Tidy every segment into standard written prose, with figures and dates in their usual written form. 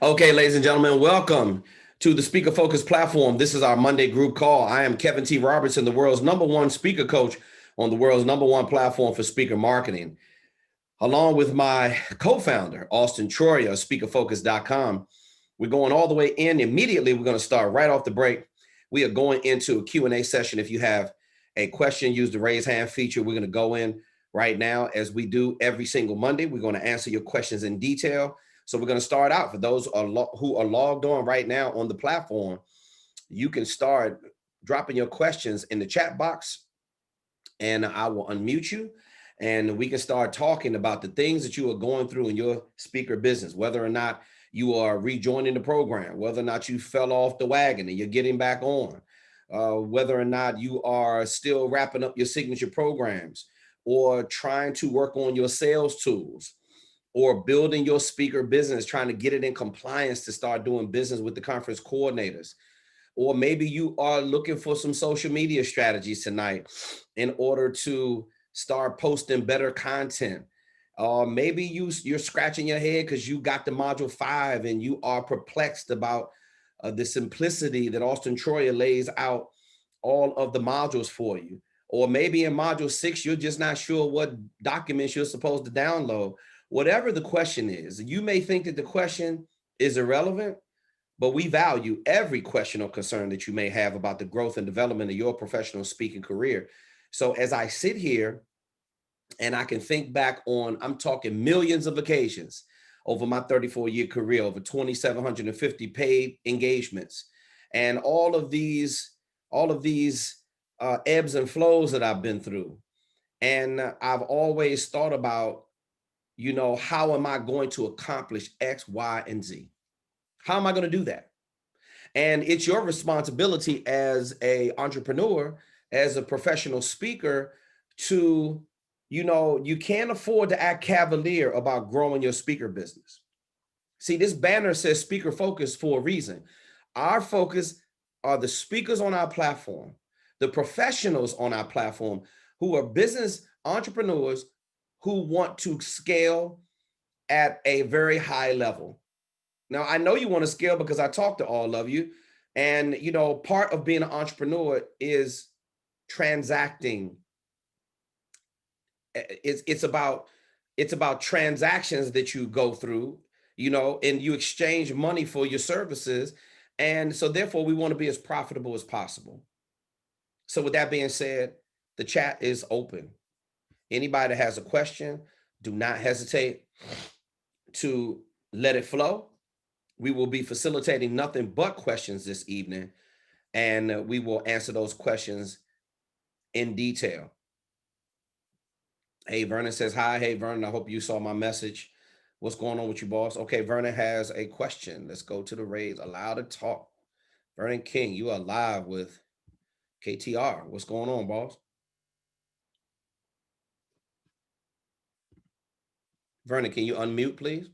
Okay, ladies and gentlemen, welcome to the Speaker Focus platform. This is our Monday group call. I am Kevin T. Robertson, the world's #1 speaker coach on the world's #1 platform for speaker marketing, along with my co-founder, Auston Troyer of speakerfocus.com. We're going all the way in. Immediately, we're going to start right off the break. We are going into a Q&A session. If you have a question, use the raise hand feature. We're going to go in right now as we do every single Monday. We're going to answer your questions in detail. So we're going to start out. For those who are logged on right now on the platform, you can start dropping your questions in the chat box, and I will unmute you, and we can start talking about the things that you are going through in your speaker business, whether or not you are rejoining the program, whether or not you fell off the wagon and you're getting back on, whether or not you are still wrapping up your signature programs or trying to work on your sales tools, or building your speaker business, trying to get it in compliance to start doing business with the conference coordinators. Or maybe you are looking for some social media strategies tonight in order to start posting better content. Maybe you're scratching your head because you got the module 5 and you are perplexed about the simplicity that Auston Troyer lays out all of the modules for you. Or maybe in module 6, you're just not sure what documents you're supposed to download. Whatever the question is, you may think that the question is irrelevant, but we value every question or concern that you may have about the growth and development of your professional speaking career. So as I sit here and I can think back on, I'm talking millions of occasions over my 34-year career, over 2,750 paid engagements, and all of these ebbs and flows that I've been through. And I've always thought about, how am I going to accomplish X, Y, and Z? How am I going to do that? And it's your responsibility as an entrepreneur, as a professional speaker, to, you can't afford to act cavalier about growing your speaker business. See, this banner says Speaker Focus for a reason. Our focus are the speakers on our platform, the professionals on our platform who are business entrepreneurs who want to scale at a very high level. Now, I know you want to scale because I talk to all of you. And, part of being an entrepreneur is transacting. It's about transactions that you go through, and you exchange money for your services. And so therefore, we want to be as profitable as possible. So with that being said, the chat is open. Anybody that has a question, do not hesitate to let it flow. We will be facilitating nothing but questions this evening, and we will answer those questions in detail. Hey, Vernon says hi. Hey, Vernon, I hope you saw my message. What's going on with you, boss? Okay, Vernon has a question. Let's go to the raise. Allow to talk. Vernon King, you are live with KTR. What's going on, boss? Vernon, can you unmute, please?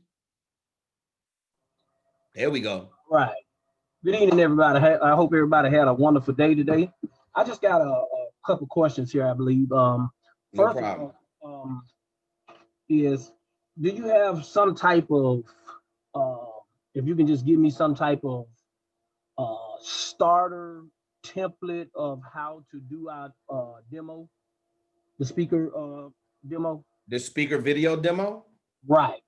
There we go. Right. Good evening, everybody. I hope everybody had a wonderful day today. I just got a couple questions here, I believe. First of all, is, do you have some type of, if you can just give me some type of starter template of how to do our demo, the speaker demo? The speaker video demo? Right.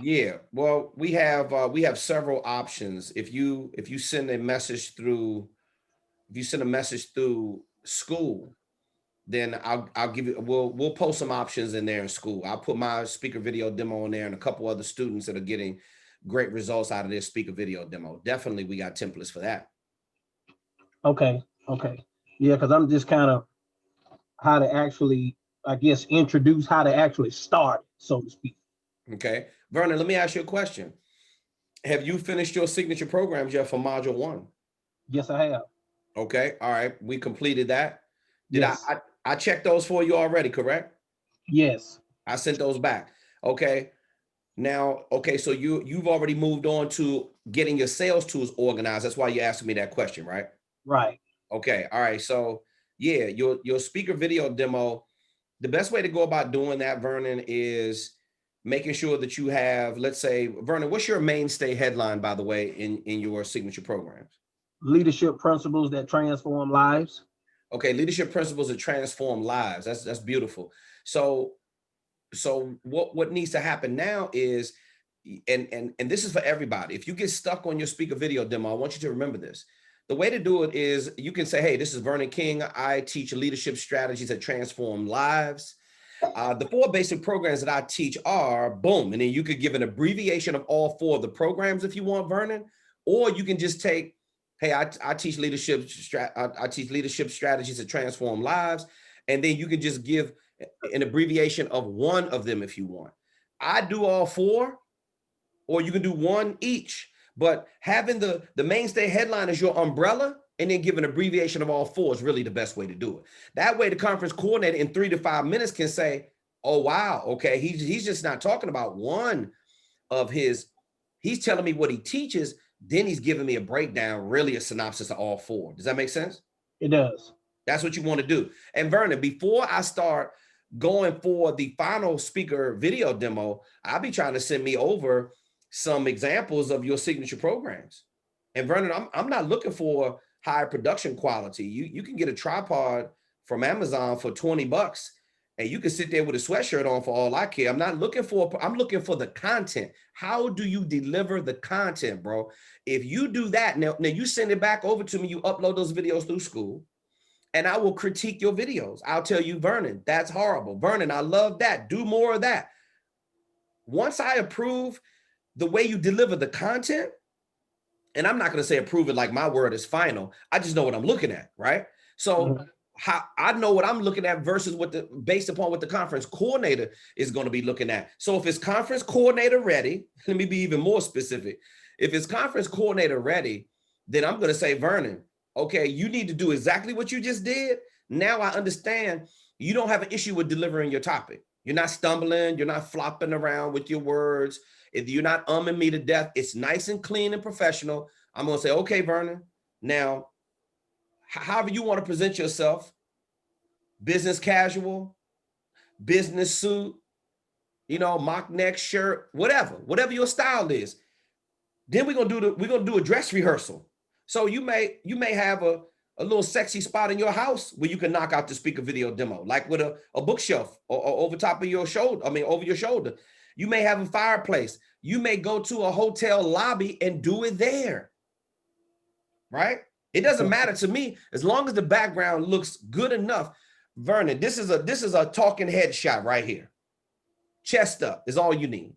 Yeah, well, we have several options. If you send a message through, school, then I'll give you, we'll post some options in there in school. I'll put my speaker video demo in there and a couple other students that are getting great results out of their speaker video demo. Definitely, we got templates for that. Okay. Yeah, because I'm just kind of how to actually, I guess, introduce how to actually start, so to speak. Okay. Vernon, let me ask you a question. Have you finished your signature programs yet for module 1? Yes, I have. Okay. All right. We completed that. Did yes. I checked those for you already, correct? Yes. I sent those back. Okay. Now, okay, so you've already moved on to getting your sales tools organized. That's why you're asking me that question, right? Right. Okay. All right. So yeah, your speaker video demo, the best way to go about doing that, Vernon, is making sure that you have, let's say, Vernon, what's your mainstay headline, by the way, in your signature programs? Leadership principles that transform lives. Okay, leadership principles that transform lives. That's beautiful. So what needs to happen now is, and this is for everybody. If you get stuck on your speaker video demo, I want you to remember this. The way to do it is you can say, hey, this is Vernon King. I teach leadership strategies that transform lives. The 4 basic programs that I teach are boom. And then you could give an abbreviation of all 4 of the programs if you want, Vernon, or you can just take, hey, I teach leadership strategies that transform lives. And then you can just give an abbreviation of 1 of them if you want. I do all 4, or you can do 1 each. But having the mainstay headline as your umbrella and then give an abbreviation of all 4 is really the best way to do it. That way the conference coordinator in 3 to 5 minutes can say, oh, wow, okay, he's just not talking about one of his, he's telling me what he teaches, then he's giving me a breakdown, really a synopsis of all 4. Does that make sense? It does. That's what you want to do. And Vernon, before I start going for the final speaker video demo, I'll be trying to send me over some examples of your signature programs. And Vernon, I'm not looking for high production quality. You can get a tripod from Amazon for $20 and you can sit there with a sweatshirt on for all I care. I'm looking for the content. How do you deliver the content, bro? If you do that, now you send it back over to me, you upload those videos through school, and I will critique your videos. I'll tell you, Vernon, that's horrible. Vernon, I love that. Do more of that. Once I approve the way you deliver the content, and I'm not going to say approve it like my word is final. I just know what I'm looking at, right? So how I know what I'm looking at versus based upon what the conference coordinator is going to be looking at. So if it's conference coordinator ready, let me be even more specific. If it's conference coordinator ready, then I'm going to say, Vernon, okay, you need to do exactly what you just did. Now I understand you don't have an issue with delivering your topic. You're not stumbling. You're not flopping around with your words. If you're not umming me to death, it's nice and clean and professional. I'm going to say, okay, Vernon, now, however you want to present yourself, business casual, business suit, mock neck shirt, whatever your style is. Then we're going to do a dress rehearsal. So you may have a little sexy spot in your house where you can knock out the speaker video demo, like with a bookshelf or over top of your shoulder. Over your shoulder. You may have a fireplace. You may go to a hotel lobby and do it there, right? It doesn't matter to me as long as the background looks good enough. Vernon, this is a talking head shot right here. Chest up is all you need.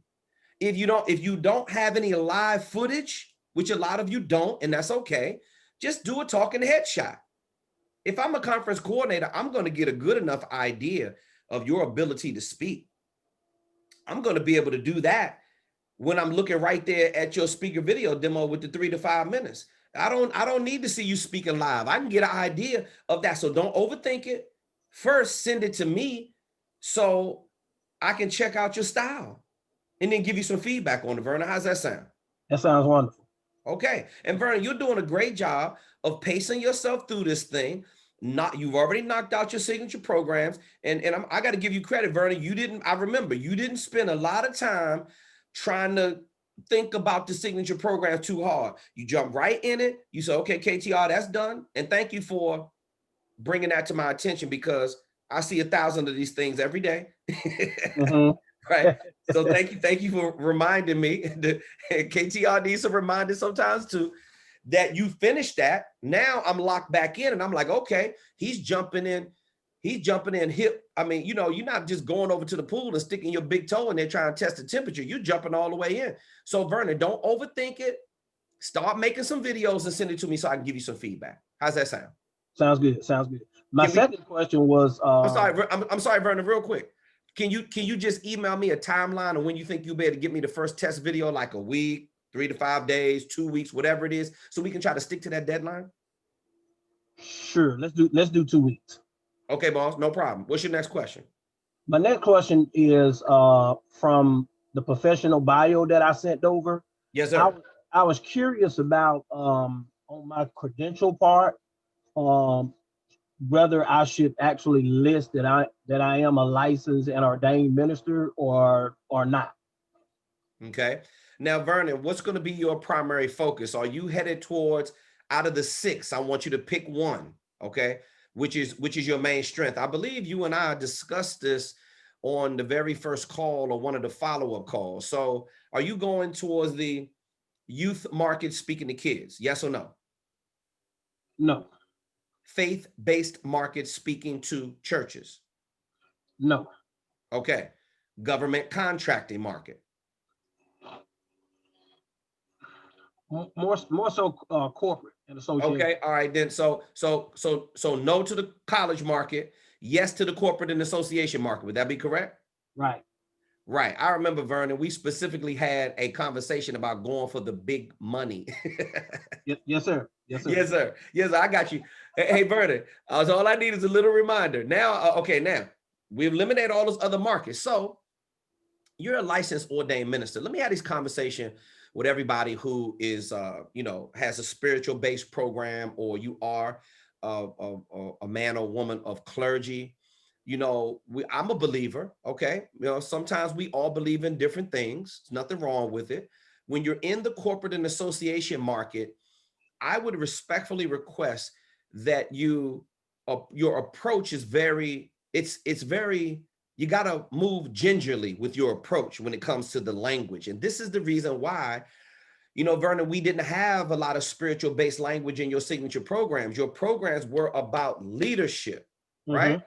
If you don't have any live footage, which a lot of you don't, and that's okay, just do a talking head shot. If I'm a conference coordinator, I'm going to get a good enough idea of your ability to speak. I'm going to be able to do that when I'm looking right there at your speaker video demo with the 3 to 5 minutes. I don't need to see you speaking live. I can get an idea of that. So don't overthink it. First, send it to me so I can check out your style and then give you some feedback on it, Vernon. How's that sound? That sounds wonderful. Okay. And Vernon, you're doing a great job of pacing yourself through this thing. You've already knocked out your signature programs. And I got to give you credit, Vernon. I remember you didn't spend a lot of time trying to think about the signature program too hard. You jump right in it. You say, okay, KTR, that's done. And thank you for bringing that to my attention because I see 1,000 of these things every day. Right. So thank you for reminding me. KTR needs some reminders sometimes too, that you finished that. Now I'm locked back in and I'm like, okay, he's jumping in hip. You're not just going over to the pool and sticking your big toe in there trying to test the temperature. You're jumping all the way in. So Vernon, don't overthink it. Start making some videos and send it to me so I can give you some feedback. How's that sound? Sounds good. My second question was, I'm sorry, Vernon, real quick. Can you just email me a timeline of when you think you'll be able to get me the first test video, like a week, 3 to 5 days, 2 weeks, whatever it is, so we can try to stick to that deadline? Sure. Let's do 2 weeks. Okay, boss, no problem. What's your next question? My next question is from the professional bio that I sent over. Yes, sir. I was curious about on my credential part, whether I should actually list that I am a licensed and ordained minister or not. Okay. Now, Vernon, what's going to be your primary focus? Are you headed towards, out of the 6, I want you to pick one, okay, which is your main strength? I believe you and I discussed this on the very first call or one of the follow-up calls. So are you going towards the youth market speaking to kids? Yes or no? No. Faith-based market speaking to churches? No. Okay. Government contracting market? More so corporate and association. Okay, all right then. So no to the college market, yes to the corporate and association market. Would that be correct? Right. Right. I remember, Vernon, we specifically had a conversation about going for the big money. Yes, sir. Yes, sir. Yes, sir. Yes, sir. I got you. Hey, Vernon. So all I need is a little reminder. Now, okay, now we've eliminated all those other markets. So you're a licensed ordained minister. Let me have this conversation with everybody who is, has a spiritual based program, or you are a man or woman of clergy. I'm a believer. Okay. Sometimes we all believe in different things. There's nothing wrong with it. When you're in the corporate and association market, I would respectfully request that your approach is you got to move gingerly with your approach when it comes to the language. And this is the reason why, Vernon, we didn't have a lot of spiritual based language in your signature programs. Your programs were about leadership, right?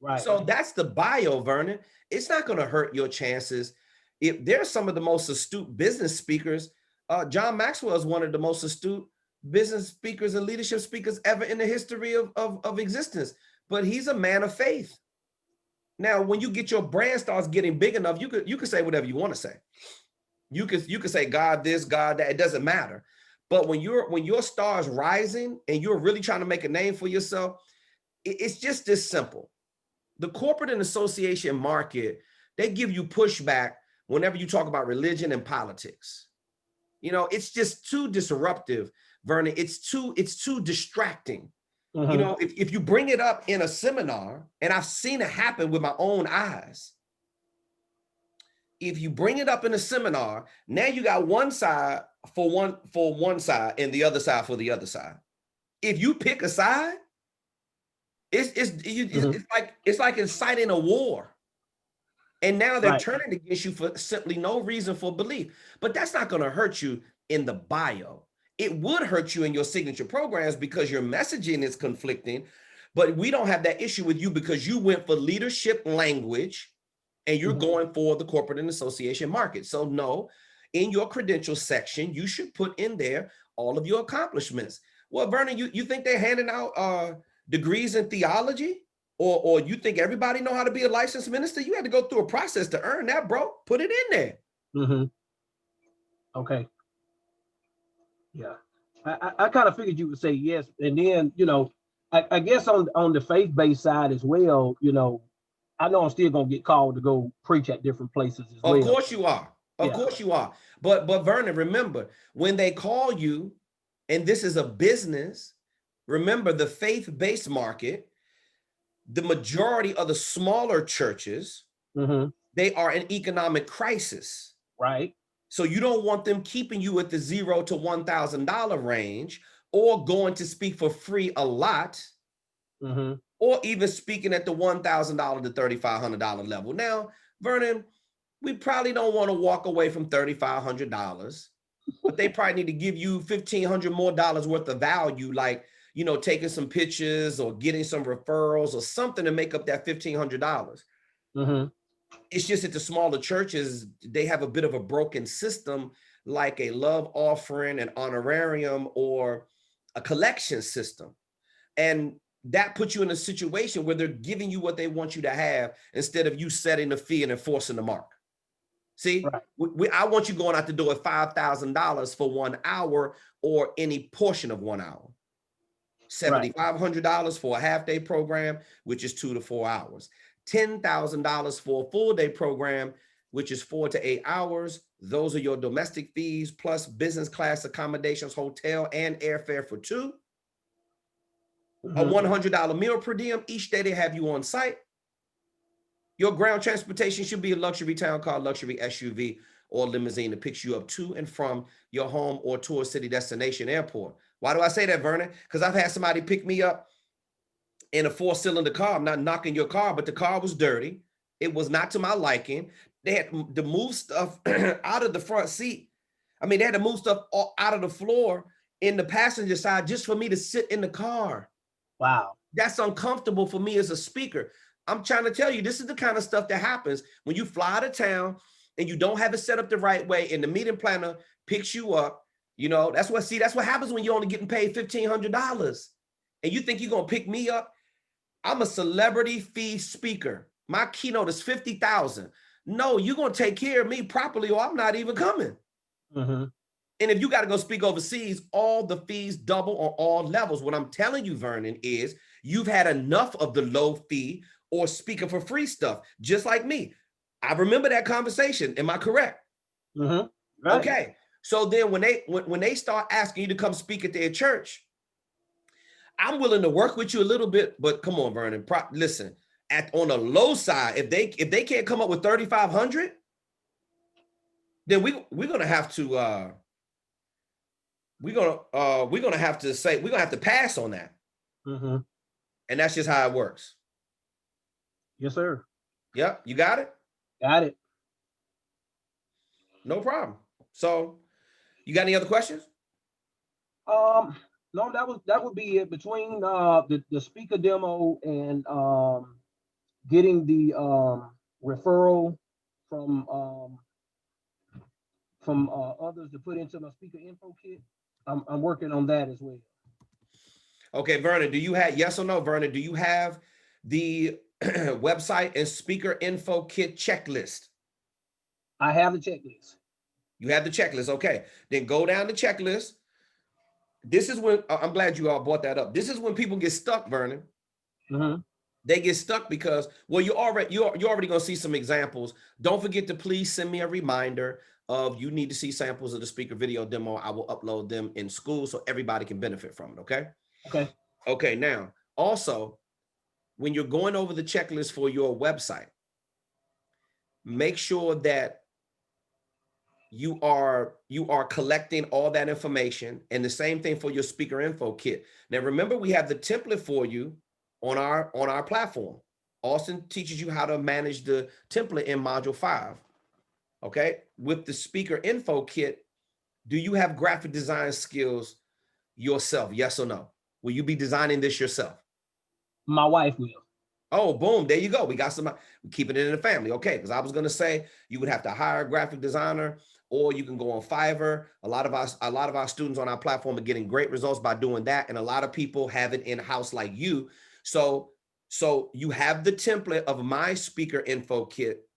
Right. So that's the bio, Vernon. It's not going to hurt your chances. If they're some of the most astute business speakers, John Maxwell is one of the most astute business speakers and leadership speakers ever in the history of existence. But he's a man of faith. Now, when you get your brand starts getting big enough, you could say whatever you want to say. You could say God this, God that. It doesn't matter. But when your star is rising and you're really trying to make a name for yourself, it's just this simple. The corporate and association market, they give you pushback whenever you talk about religion and politics. It's just too disruptive, Vernon. It's too distracting. If you bring it up in a seminar, and I've seen it happen with my own eyes. If you bring it up in a seminar, now you got one side for one side and the other side for the other side. If you pick a side, it's like inciting a war. And now they're turning against you for simply no reason for belief. But that's not going to hurt you in the bio. It would hurt you in your signature programs because your messaging is conflicting, but we don't have that issue with you because you went for leadership language and you're going for the corporate and association market. So no, in your credentials section, you should put in there all of your accomplishments. Well, Vernon, you think they're handing out degrees in theology? Or you think everybody know how to be a licensed minister? You had to go through a process to earn that, bro. Put it in there. Okay. Yeah. I kind of figured you would say yes. And then, I guess on the faith-based side as well, I know I'm still going to get called to go preach at different places as well. Of course you are. Of course you are. But Vernon, remember, when they call you, and this is a business, remember the faith-based market, the majority of the smaller churches, they are in economic crisis. Right. So you don't want them keeping you at the $0 to $1,000 range or going to speak for free a lot, or even speaking at the $1,000 to $3,500 level. Now, Vernon, we probably don't want to walk away from $3,500, but they probably need to give you $1,500 more worth of value, like, taking some pictures or getting some referrals or something to make up that $1,500. It's just that the smaller churches, they have a bit of a broken system, like a love offering, an honorarium, or a collection system. And that puts you in a situation where they're giving you what they want you to have instead of you setting the fee and enforcing the mark. See, I want you going out the door at $5,000 for 1 hour or any portion of 1 hour. $7,500 for a half-day program, which is 2 to 4 hours. $10,000 for a full-day program, which is 4 to 8 hours. Those are your domestic fees plus business class accommodations, hotel, and airfare for 2. A $100 meal per diem each day they have you on site. Your ground transportation should be a luxury town car, luxury SUV, or limousine that picks you up to and from your home or to a city destination airport. Why do I say that, Vernon? Because I've had somebody pick me up in a 4-cylinder car. I'm not knocking your car, but the car was dirty. It was not to my liking. They had to move stuff out of the front seat. I mean, they had to move stuff out of the floor in the passenger side just for me to sit in the car. Wow. That's uncomfortable for me as a speaker. I'm trying to tell you, this is the kind of stuff that happens when you fly out of town and you don't have it set up the right way and the meeting planner picks you up. You know, that's what happens when you're only getting paid $1,500 and you think you're going to pick me up. I'm a celebrity fee speaker. My keynote is $50,000. No, you're going to take care of me properly or I'm not even coming. Mm-hmm. And if you got to go speak overseas, all the fees double on all levels. What I'm telling you, Vernon, is you've had enough of the low fee or speaking for free stuff, just like me. I remember that conversation. Am I correct? Mm-hmm. Right. Okay. So then when they start asking you to come speak at their church, I'm willing to work with you a little bit, but come on, Vernon. Listen, on the low side, if they can't come up with 3,500, then we're gonna have to we're gonna have to pass on that. Mm-hmm. And that's just how it works. Yes, sir. Yep, you got it? Got it. No problem. So you got any other questions? No, that would be it. Between the speaker demo and getting the referral from others to put into my speaker info kit, I'm working on that as well. Okay, Vernon, do you have, yes or no, Vernon, do you have the website and speaker info kit checklist? I have the checklist. You have the checklist. Okay, then go down the checklist. This is when I'm glad you all brought that up. This is when people get stuck, Vernon. Mm-hmm. They get stuck because, well, you're already going to see some examples. Don't forget to please send me a reminder of you need to see samples of the speaker video demo. I will upload them in school so everybody can benefit from it. Okay. Okay. Okay. Now, also, when you're going over the checklist for your website, make sure that you are collecting all that information, and the same thing for your speaker info kit. Now, remember, we have the template for you on our platform. Auston teaches you how to manage the template in module 5. Okay. With the speaker info kit, do you have graphic design skills yourself? Yes or no? Will you be designing this yourself? My wife will. Oh, boom. There you go. We got somebody keeping it in the family. Okay. Because I was going to say you would have to hire a graphic designer, or you can go on Fiverr. A lot of our students on our platform are getting great results by doing that. And a lot of people have it in-house like you. So you have the template of my speaker info kit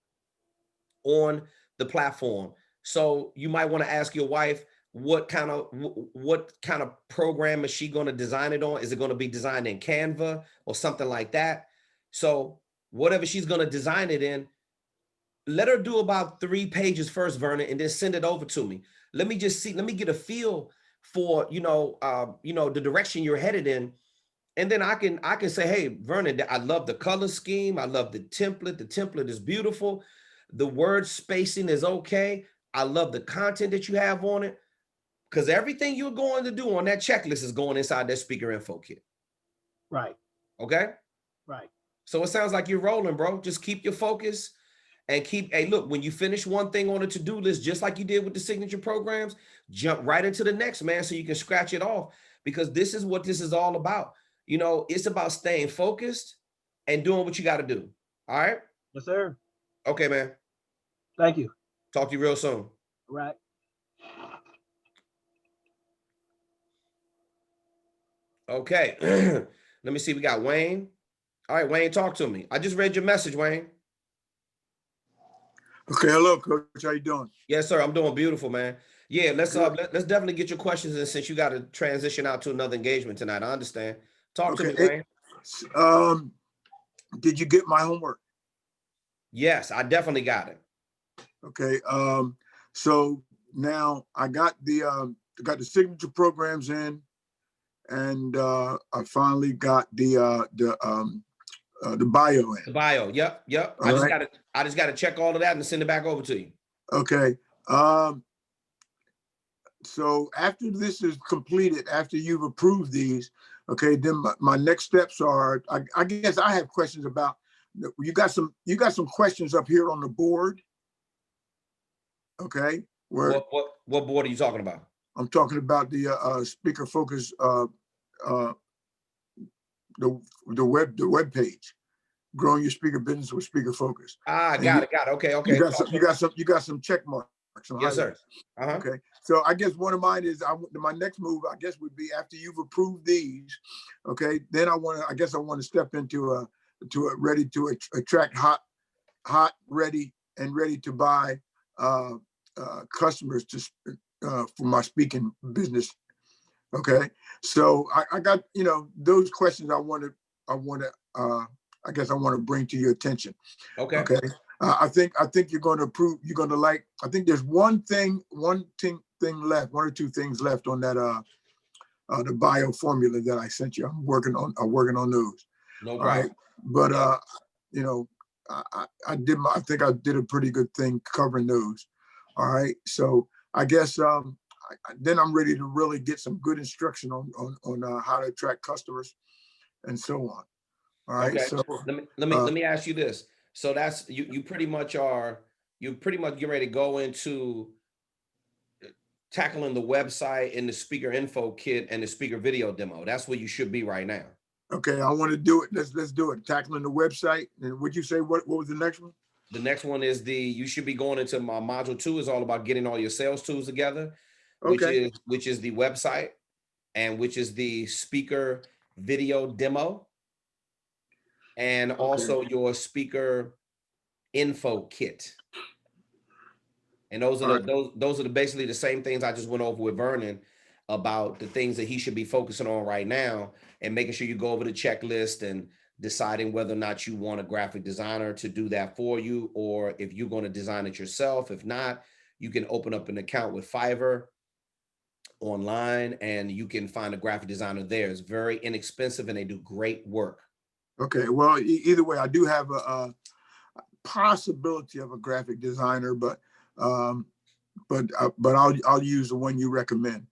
on the platform. So you might want to ask your wife, what kind of program is she going to design it on? Is it going to be designed in Canva or something like that? So whatever she's going to design it in, let her do about 3 pages first, Vernon, and then send it over to me. Let me get a feel for, the direction you're headed in. And then I can say, hey, Vernon, I love the color scheme. I love the template. The template is beautiful. The word spacing is okay. I love the content that you have on it, because everything you're going to do on that checklist is going inside that speaker info kit. Right. Okay. Right. So it sounds like you're rolling, bro. Just keep your focus and hey, look, when you finish one thing on a to-do list, just like you did with the signature programs, jump right into the next, man, so you can scratch it off, because this is what this is all about. It's about staying focused and doing what you got to do. All right. Yes, sir. Okay, man. Thank you. Talk to you real soon. Right. Okay. Let me see. We got Wayne. All right, Wayne, talk to me. I just read your message, Wayne. Okay, hello, Coach. How you doing? Yes, sir. I'm doing beautiful, man. Yeah, let's definitely get your questions in, since you got to transition out to another engagement tonight. I understand. Talk to me, Wayne. Did you get my homework? Yes, I definitely got it. Okay. So now I got the signature programs in, and I finally got the bio in. The bio. Yep. I just got to check all of that and send it back over to you. Okay. So after this is completed, after you've approved these, okay, then my next steps are, I guess I have questions about, you got some questions up here on the board. Okay. Where what board are you talking about? I'm talking about the speaker focus, the web page, growing your speaker business with speaker focus. Ah, got it. Okay. You got some check marks. Yes, sir. Okay. So I guess one of mine is my next move, I guess, would be after you've approved these. Okay. Then I want to step into ready to attract hot, ready to buy customers for my speaking business. Okay. So I got, those questions I want to bring to your attention. Okay. Okay. I think you're going to approve. You're going to like. I think there's one thing left, one or two things left on that the bio formula that I sent you. I'm working on those. No problem. Right? But I think I did a pretty good thing covering those. All right. So I guess then I'm ready to really get some good instruction on how to attract customers and so on. All right. Okay. So let me ask you this. So that's you pretty much getting ready to go into tackling the website and the speaker info kit and the speaker video demo. That's where you should be right now. Okay, I want to do it. Let's do it. Tackling the website. And would you say what was the next one? The next one is you should be going into my module 2 is all about getting all your sales tools together, Okay. which is the website and which is the speaker video demo. And also your speaker info kit. And those are basically the same things I just went over with Vernon about the things that he should be focusing on right now, and making sure you go over the checklist and deciding whether or not you want a graphic designer to do that for you, or if you're going to design it yourself. If not, you can open up an account with Fiverr online and you can find a graphic designer there. It's very inexpensive and they do great work. Okay, well, either way, I do have a possibility of a graphic designer, but I'll use the one you recommend.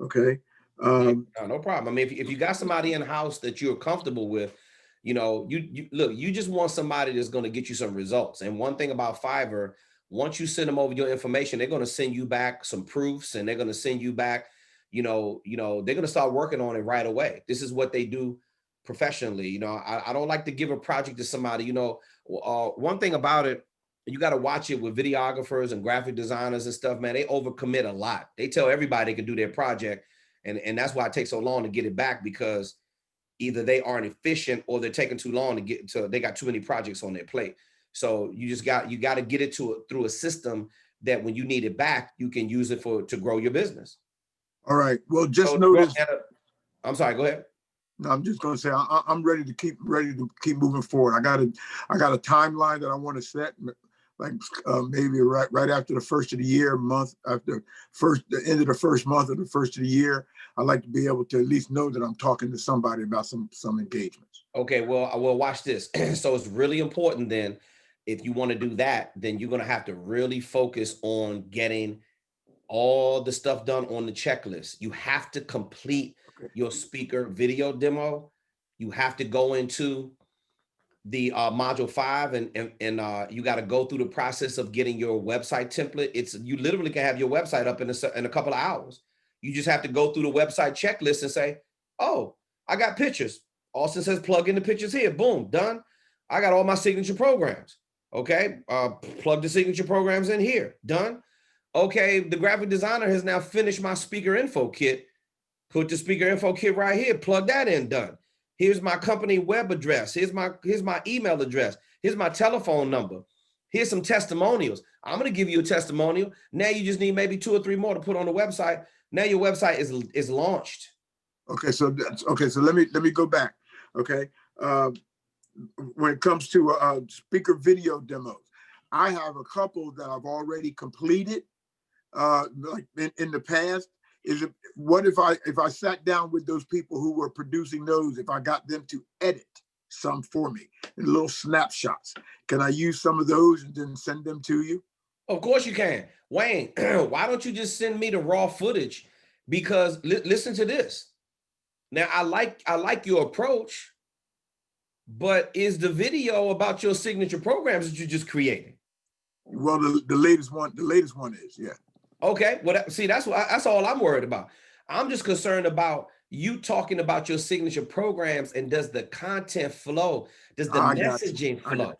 Okay. No problem. I mean, if you got somebody in house that you're comfortable with, you just want somebody that's going to get you some results. And one thing about Fiverr, once you send them over your information, they're going to send you back some proofs, and they're going to send you back, they're going to start working on it right away. This is what they do professionally. I don't like to give a project to somebody. One thing about it, you got to watch it with videographers and graphic designers and stuff, man. They overcommit a lot. They tell everybody they can do their project. And that's why it takes so long to get it back, because either they aren't efficient or they're taking too long to get to, they got too many projects on their plate. So you got to get it through a system that when you need it back, you can use it to grow your business. All right. Well, just notice. I'm sorry, go ahead. No, I'm just going to say I'm ready to keep moving forward. I got a timeline that I want to set, like maybe right after the first of the year, month after the end of the first month of the first of the year. I'd like to be able to at least know that I'm talking to somebody about some engagements. Okay, well, watch this. So it's really important then, if you want to do that, then you're going to have to really focus on getting all the stuff done on the checklist. You have to complete your speaker video demo. You have to go into the module 5 and you got to go through the process of getting your website template. You literally can have your website up in a couple of hours. You just have to go through the website checklist and say, oh, I got pictures. Austin says plug in the pictures here. Boom, done. I got all my signature programs. Okay, plug the signature programs in here. Done. Okay, the graphic designer has now finished my speaker info kit. Put the speaker info kit right here. Plug that in. Done. Here's my company web address. Here's my email address. Here's my telephone number. Here's some testimonials. I'm going to give you a testimonial. Now you just need maybe 2 or 3 more to put on the website. Now your website is launched. Okay, so let me go back. Okay, when it comes to speaker video demos, I have a couple that I've already completed, like in the past. What if I sat down with those people who were producing those, if I got them to edit some for me in little snapshots, can I use some of those and then send them to you? Of course you can. Wayne, why don't you just send me the raw footage? Because listen to this. Now, I like your approach, but is the video about your signature programs that you just created? Well, the latest one is, yeah. Okay, well, see, that's all I'm worried about. I'm just concerned about you talking about your signature programs, and does the content flow? Does the messaging flow?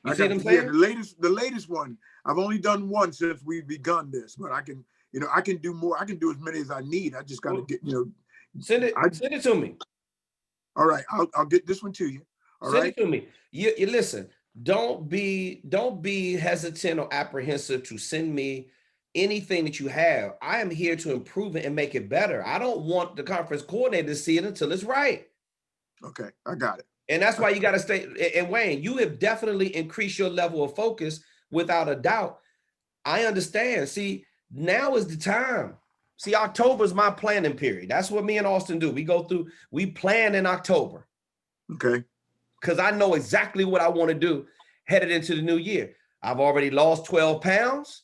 You see what I'm saying? Yeah, the latest one. I've only done one since we've begun this, but I can do more. I can do as many as I need. I just got to get, send it to me. All right, I'll get this one to you. All right. Send it to me. You listen. Don't be hesitant or apprehensive to send me anything that you have. I am here to improve it and make it better. I don't want the conference coordinator to see it until it's right. Okay, I got it. And that's why you got to stay. And Wayne, you have definitely increased your level of focus without a doubt. I understand. See, now is the time. See, October is my planning period. That's what me and Austin do. We plan in October. Okay. Because I know exactly what I want to do headed into the new year. I've already lost 12 pounds.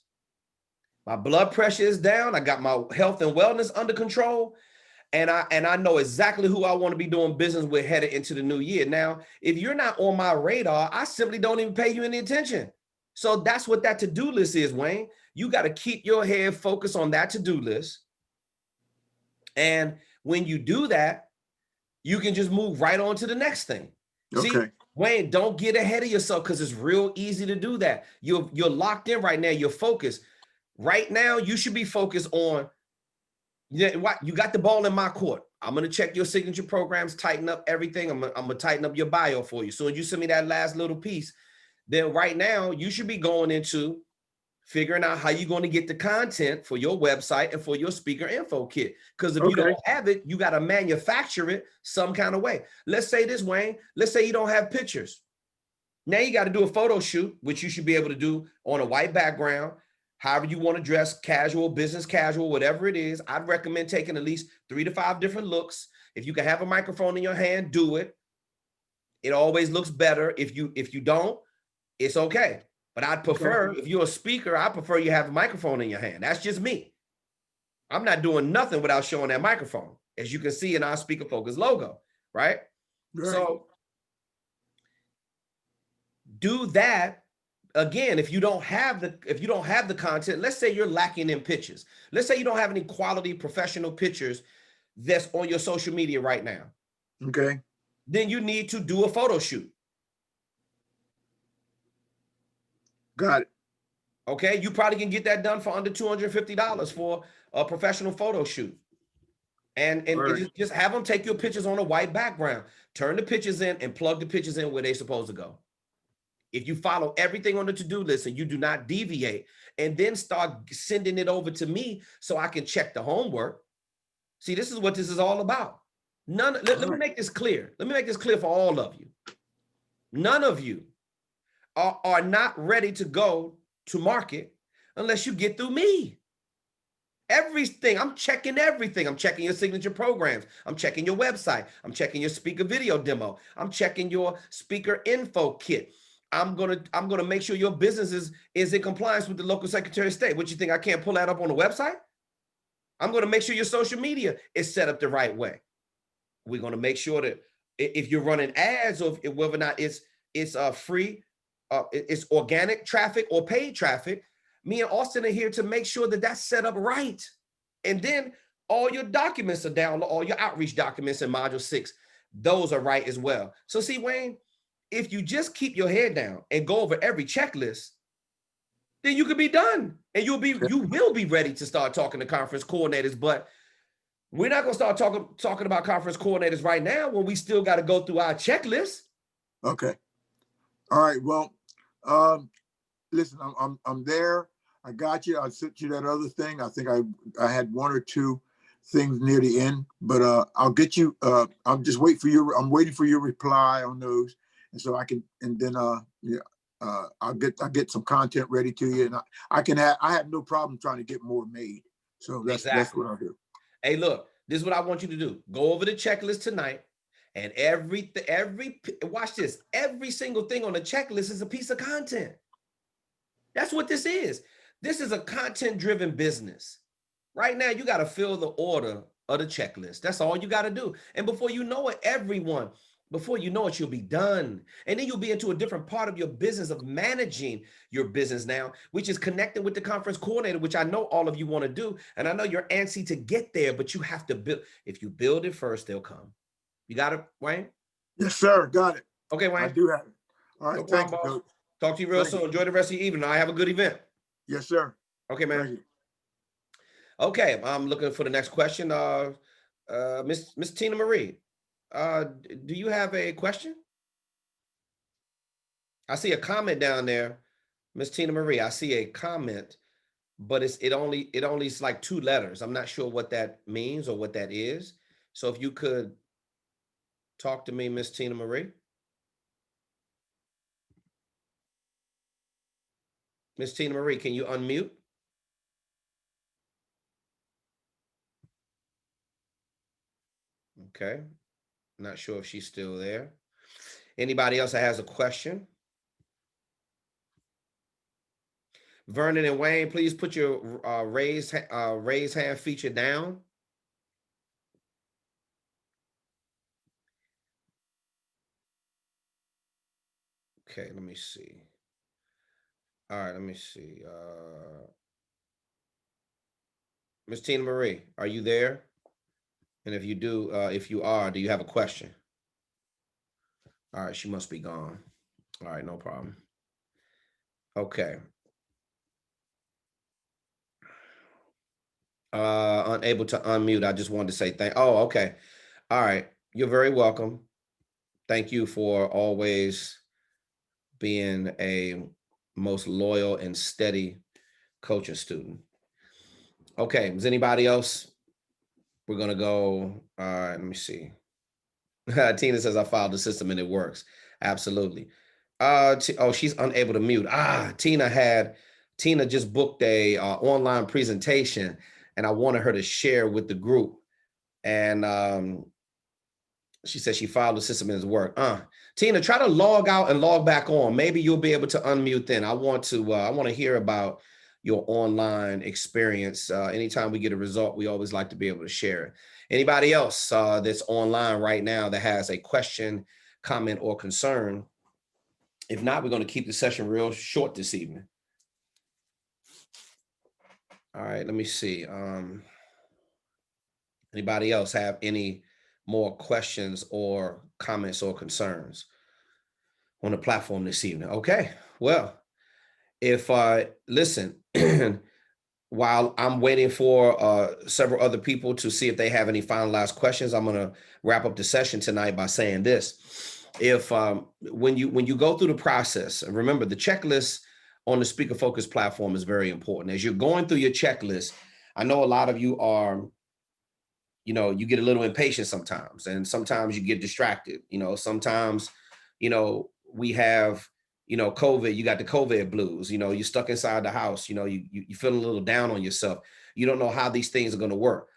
My blood pressure is down. I got my health and wellness under control. And I know exactly who I want to be doing business with headed into the new year. Now, if you're not on my radar, I simply don't even pay you any attention. So that's what that to-do list is, Wayne. You got to keep your head focused on that to-do list. And when you do that, you can just move right on to the next thing. Okay. See, Wayne, don't get ahead of yourself, because it's real easy to do that. You're locked in right now. You're focused. Right now, you should be focused on, what you got the ball in my court. I'm going to check your signature programs, tighten up everything. I'm going to tighten up your bio for you. So when you send me that last little piece, then right now you should be going into figuring out how you're going to get the content for your website and for your speaker info kit. Because if you don't have it, you got to manufacture it some kind of way. Let's say this, Wayne. Let's say you don't have pictures. Now you got to do a photo shoot, which you should be able to do on a white background. However you want to dress, casual, business casual, whatever it is. I'd recommend taking at least 3 to 5 different looks. If you can have a microphone in your hand, do it. It always looks better. If you don't, it's okay. But I'd prefer, if you're a speaker, I prefer you have a microphone in your hand. That's just me. I'm not doing nothing without showing that microphone, as you can see in our Speaker Focus logo, right? So do that. Again, if you don't have the content, let's say you're lacking in pictures. Let's say you don't have any quality professional pictures that's on your social media right now. Okay. Then you need to do a photo shoot. Got it. Okay, you probably can get that done for under $250 for a professional photo shoot. And just have them take your pictures on a white background. Turn the pictures in and plug the pictures in where they're supposed to go. If you follow everything on the to-do list and you do not deviate, and then start sending it over to me so I can check the homework. See, this is what this is all about. Let me make this clear. Let me make this clear for all of you. None of you are not ready to go to market unless you get through me. Everything, I'm checking everything. I'm checking your signature programs. I'm checking your website. I'm checking your speaker video demo. I'm checking your speaker info kit. I'm gonna make sure your business is in compliance with the local Secretary of State. What, you think I can't pull that up on the website? I'm gonna make sure your social media is set up the right way. We're gonna make sure that if you're running ads, or whether or not it's free, it's organic traffic or paid traffic, me and Austin are here to make sure that that's set up right. And then all your documents are down, all your outreach documents in Module 6, those are right as well. So see, Wayne, if you just keep your head down and go over every checklist, then you could be done, and you will be ready to start talking to conference coordinators. But we're not going to start talking about conference coordinators right now when we still got to go through our checklist. Okay. All right. Well, listen, I'm there. I got you. I sent you that other thing. I think I had 1 or 2 things near the end, but I'll get you. I'm just waiting for your reply on those. And so I can, and then I'll get some content ready to you, and I have no problem trying to get more made. So that's what I'll do. Hey, look, this is what I want you to do. Go over the checklist tonight, and watch this. Every single thing on the checklist is a piece of content. That's what this is. This is a content-driven business. Right now, you got to fill the order of the checklist. That's all you got to do. And before you know it, before you know it, you'll be done. And then you'll be into a different part of your business of managing your business now, which is connecting with the conference coordinator, which I know all of you want to do. And I know you're antsy to get there, but you have to build. If you build it first, they'll come. You got it, Wayne? Yes, sir. Got it. Okay, Wayne. I do have it. All right. No Thank problem, you, boss. Talk to you real soon. Enjoy the rest of your evening. I have a good event. Yes, sir. Okay, man. Okay, I'm looking for the next question. Miss Tina Marie, do you have a question? I see a comment down there, Miss Tina Marie. I see a comment, but it only is like 2 letters. I'm not sure what that means or what that is. So if you could talk to me, Miss Tina Marie. Miss Tina Marie, can you unmute? Okay, not sure if she's still there. Anybody else that has a question? Vernon and Wayne, please put your raise hand feature down. Okay, let me see. All right, let me see. Miss Tina Marie, are you there? And if you do, if you are, do you have a question? All right, she must be gone. All right, no problem. Okay. Unable to unmute. I just wanted to say oh, okay. All right. You're very welcome. Thank you for always being a most loyal and steady coaching student. Okay. Is anybody else? We're going to go. All right. Let me see. Tina says, I filed the system and it works. Absolutely. Oh, she's unable to mute. Tina just booked a online presentation and I wanted her to share with the group. And she said she filed the system and it's work. Tina, try to log out and log back on. Maybe you'll be able to unmute then. I want to hear about your online experience. Anytime we get a result, we always like to be able to share it. Anybody else that's online right now that has a question, comment, or concern? If not, we're going to keep the session real short this evening. All right, let me see. Anybody else have any more questions or comments or concerns on the platform this evening? Okay, well, if listen, while I'm waiting for several other people to see if they have any finalized questions, I'm going to wrap up the session tonight by saying this. If when you go through the process, and remember the checklist on the Speaker Focus platform is very important. As you're going through your checklist, I know a lot of you are, you get a little impatient sometimes, and sometimes you get distracted. Sometimes, we have, COVID, you got the COVID blues, you're stuck inside the house, you feeling a little down on yourself. You don't know how these things are going to work.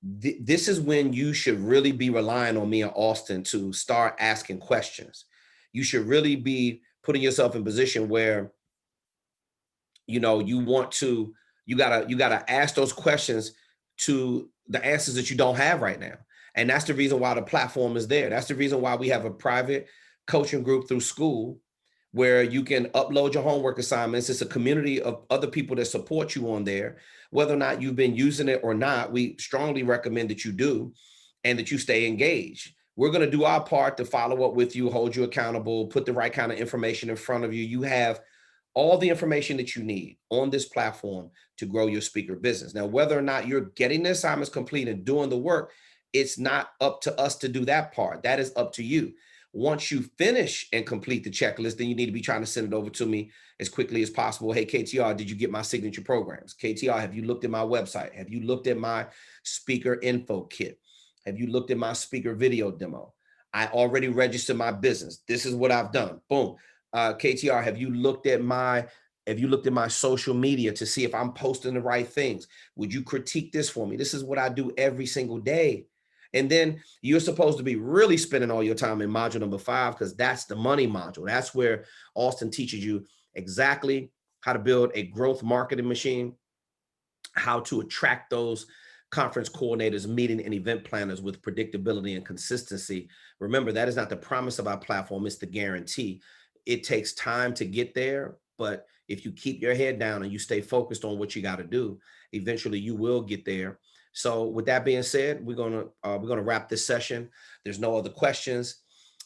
This is when you should really be relying on me and Austin to start asking questions. You should really be putting yourself in position where, you gotta ask those questions to the answers that you don't have right now. And that's the reason why the platform is there. That's the reason why we have a private coaching group through school where you can upload your homework assignments. It's a community of other people that support you on there. Whether or not you've been using it or not, we strongly recommend that you do and that you stay engaged. We're going to do our part to follow up with you, hold you accountable, put the right kind of information in front of you. You have all the information that you need on this platform to grow your speaker business. Now, whether or not you're getting the assignments complete and doing the work, it's not up to us to do that part. That is up to you. Once you finish and complete the checklist, then you need to be trying to send it over to me as quickly as possible. Hey, KTR, did you get my signature programs? KTR, have you looked at my website? Have you looked at my speaker info kit? Have you looked at my speaker video demo? I already registered my business. This is what I've done. Boom. KTR, have you looked at my social media to see if I'm posting the right things? Would you critique this for me? This is what I do every single day. And then you're supposed to be really spending all your time in module number 5, because that's the money module. That's where Austin teaches you exactly how to build a growth marketing machine, how to attract those conference coordinators, meeting and event planners with predictability and consistency. Remember, that is not the promise of our platform, it's the guarantee. It takes time to get there, but if you keep your head down and you stay focused on what you got to do, eventually you will get there. So with that being said, we're gonna wrap this session. There's no other questions.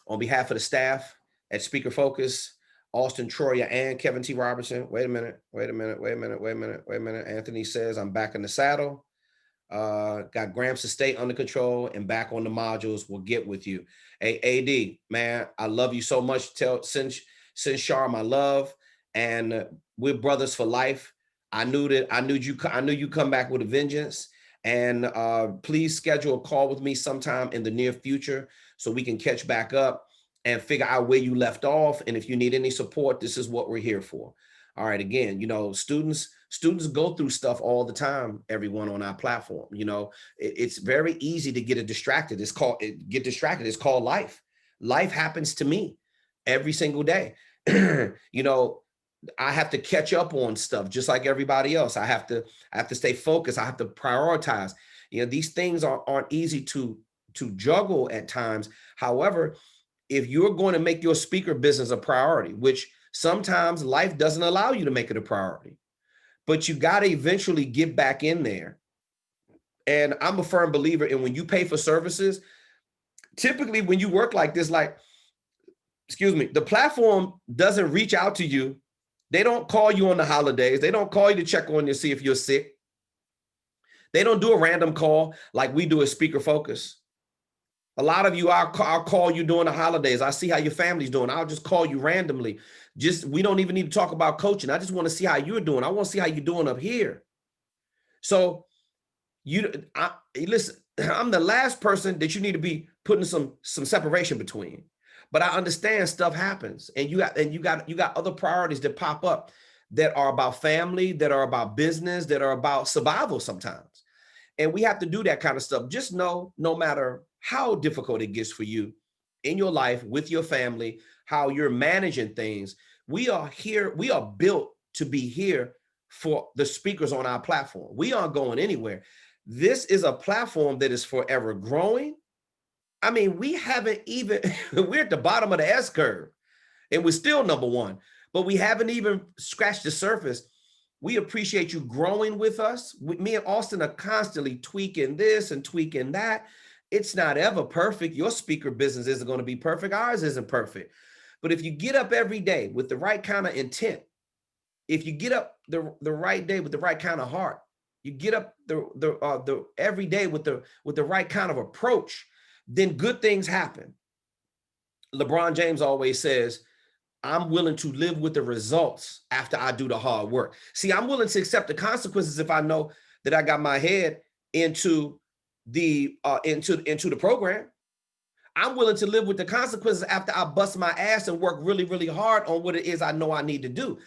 On behalf of the staff at Speaker Focus, Auston Troyer and Kevin T. Robertson. Wait a minute. Anthony says, I'm back in the saddle. Got Gramps Estate under control and back on the modules. We'll get with you. Hey, AD, man, I love you so much. Send Shar my love, and we're brothers for life. I knew you come back with a vengeance. And please schedule a call with me sometime in the near future so we can catch back up and figure out where you left off. And if you need any support, this is what we're here for. All right. Again, students go through stuff all the time, everyone on our platform. It's very easy to get distracted. It's called life. Life happens to me every single day. I have to catch up on stuff just like everybody else. I have to stay focused. I have to prioritize. These things aren't easy to juggle at times. However, if you're going to make your speaker business a priority, which sometimes life doesn't allow you to make it a priority, but you got to eventually get back in there. And I'm a firm believer in when you pay for services, typically when you work like this, the platform doesn't reach out to you. They don't call you on the holidays. They don't call you to check on you to see if you're sick. They don't do a random call like we do at Speaker Focus. A lot of you, I'll call you during the holidays. I see how your family's doing. I'll just call you randomly. We don't even need to talk about coaching. I just want to see how you're doing. I want to see how you're doing up here. So listen, I'm the last person that you need to be putting some separation between. But I understand stuff happens, and you got other priorities that pop up that are about family, that are about business, that are about survival sometimes. And we have to do that kind of stuff. Just know, no matter how difficult it gets for you in your life, with your family, how you're managing things, we are here. We are built to be here for the speakers on our platform. We aren't going anywhere. This is a platform that is forever growing. I mean, we're at the bottom of the S curve and we're still number one, but we haven't even scratched the surface. We appreciate you growing with us. Me and Auston are constantly tweaking this and tweaking that. It's not ever perfect. Your speaker business isn't going to be perfect. Ours isn't perfect. But if you get up every day with the right kind of intent, if you get up the right day with the right kind of heart, you get up the every day with the right kind of approach, then good things happen. LeBron James always says, I'm willing to live with the results after I do the hard work. See, I'm willing to accept the consequences if I know that I got my head into the program. I'm willing to live with the consequences after I bust my ass and work really, really hard on what it is I know I need to do.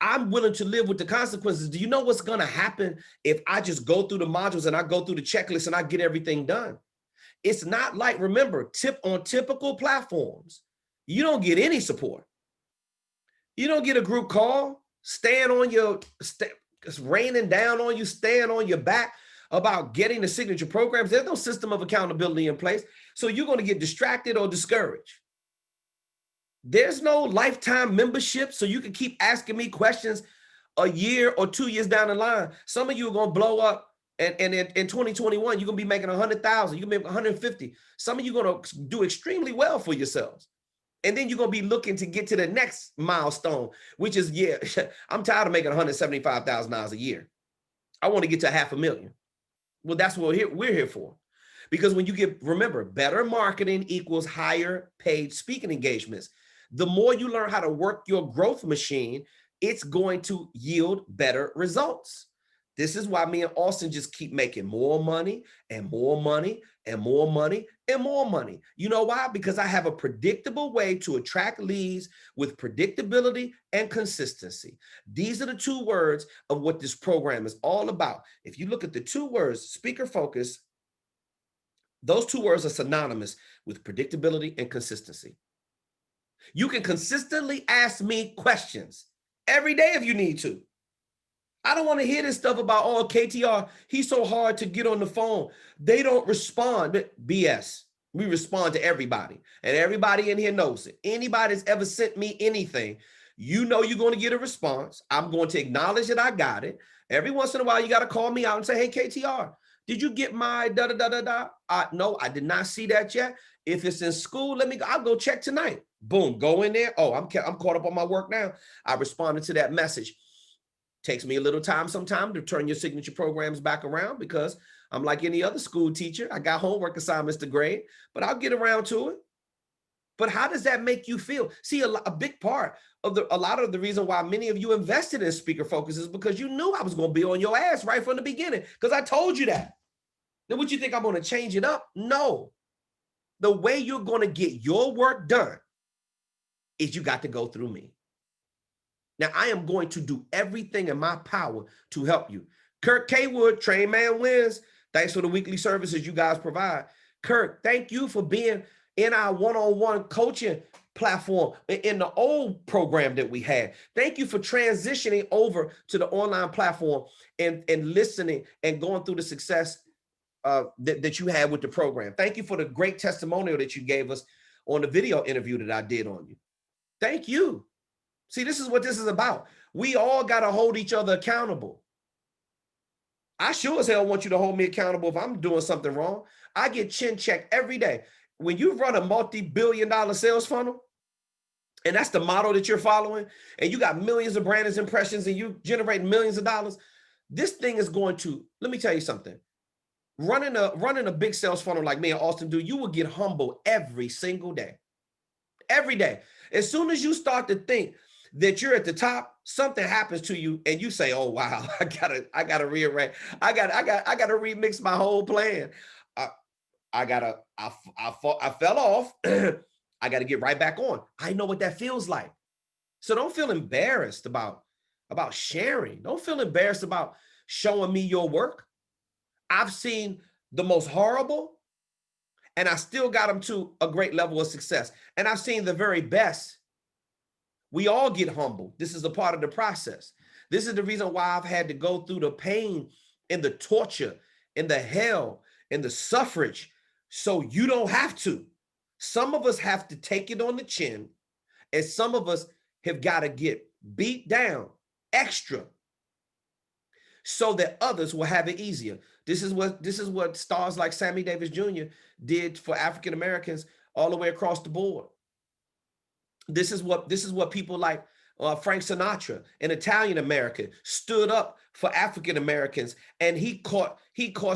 I'm willing to live with the consequences. Do you know what's going to happen if I just go through the modules and I go through the checklist and I get everything done? It's not like, remember, on typical platforms, you don't get any support. You don't get a group call, it's raining down on you, staying on your back about getting the signature programs. There's no system of accountability in place. So you're going to get distracted or discouraged. There's no lifetime membership, so you can keep asking me questions a year or 2 years down the line. Some of you are going to blow up. And in 2021, you're going to be making 100,000. You can make 150. Some of you are going to do extremely well for yourselves. And then you're going to be looking to get to the next milestone, which is, I'm tired of making $175,000 a year. I want to get to $500,000. Well, that's what we're here for. Because when you remember, better marketing equals higher paid speaking engagements. The more you learn how to work your growth machine, it's going to yield better results. This is why me and Auston just keep making more money and more money and more money and more money. You know why? Because I have a predictable way to attract leads with predictability and consistency. These are the two words of what this program is all about. If you look at the two words, speaker focus, those two words are synonymous with predictability and consistency. You can consistently ask me questions every day if you need to. I don't want to hear this stuff about, oh, KTR, he's so hard to get on the phone. They don't respond. BS. We respond to everybody. And everybody in here knows it. Anybody that's ever sent me anything, you know you're going to get a response. I'm going to acknowledge that I got it. Every once in a while, you got to call me out and say, hey, KTR, did you get my da-da-da-da-da? No, I did not see that yet. If it's in school, I'll go check tonight. Boom, go in there. Oh, I'm caught up on my work now. I responded to that message. Takes me a little time sometimes to turn your signature programs back around because I'm like any other school teacher. I got homework assignments to grade, but I'll get around to it. But how does that make you feel? See, a big part of a lot of the reason why many of you invested in Speaker Focus is because you knew I was going to be on your ass right from the beginning because I told you that. Then what you think I'm going to change it up? No. The way you're going to get your work done is you got to go through me. Now, I am going to do everything in my power to help you. Kirk Kaywood, Train Man Wins. Thanks for the weekly services you guys provide. Kirk, thank you for being in our one-on-one coaching platform in the old program that we had. Thank you for transitioning over to the online platform and listening and going through the success that you had with the program. Thank you for the great testimonial that you gave us on the video interview that I did on you. Thank you. See, this is what this is about. We all got to hold each other accountable. I sure as hell want you to hold me accountable if I'm doing something wrong. I get chin checked every day. When you run a multi-billion-dollar sales funnel, and that's the model that you're following, and you got millions of brand impressions and you generate millions of dollars, this thing is going to, let me tell you something. Running a big sales funnel like me and Austin do, you will get humbled every single day. Every day. As soon as you start to think that you're at the top, something happens to you and you say, oh, wow, I gotta rearrange. I gotta remix my whole plan. I fell off. I got to get right back on. I know what that feels like. So don't feel embarrassed about sharing. Don't feel embarrassed about showing me your work. I've seen the most horrible, and I still got them to a great level of success. And I've seen the very best. We all get humbled. This is a part of the process. This is the reason why I've had to go through the pain and the torture and the hell and the suffrage so you don't have to. Some of us have to take it on the chin, and some of us have got to get beat down extra so that others will have it easier. This is what stars like Sammy Davis Jr. did for African Americans all the way across the board. This is what people like Frank Sinatra, an Italian American, stood up for African Americans, and he caught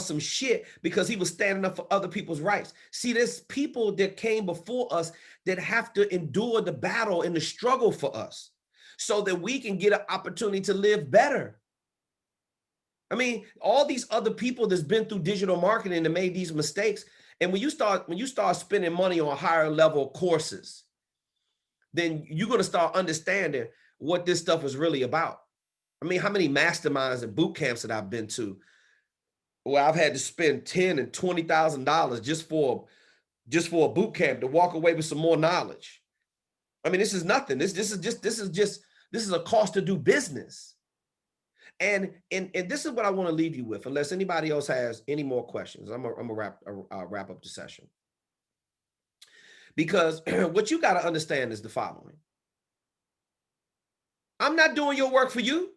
some shit because he was standing up for other people's rights. See, there's people that came before us that have to endure the battle and the struggle for us so that we can get an opportunity to live better. I mean, all these other people that's been through digital marketing and made these mistakes, and when you start spending money on higher level courses, then you're going to start understanding what this stuff is really about. I mean, how many masterminds and boot camps that I've been to where I've had to spend $10,000 and $20,000 just for a boot camp to walk away with some more knowledge. I mean, this is nothing. This is a cost to do business. And this is what I want to leave you with, unless anybody else has any more questions. I'm gonna wrap up the session. Because what you got to understand is the following. I'm not doing your work for you.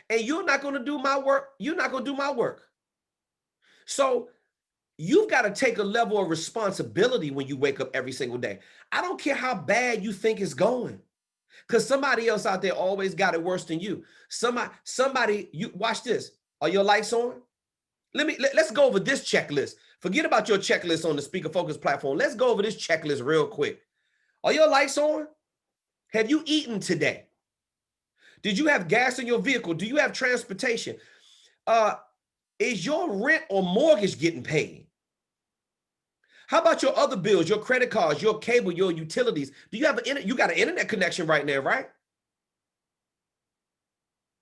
And you're not going to do my work. You're not going to do my work. So you've got to take a level of responsibility when you wake up every single day. I don't care how bad you think it's going, because somebody else out there always got it worse than you. Somebody, you watch this. Are your lights on? Let's go over this checklist. Forget about your checklist on the Speaker Focus platform. Let's go over this checklist real quick. Are your lights on? Have you eaten today? Did you have gas in your vehicle? Do you have transportation? Is your rent or mortgage getting paid? How about your other bills, your credit cards, your cable, your utilities? Do you have you got an internet connection right now, right?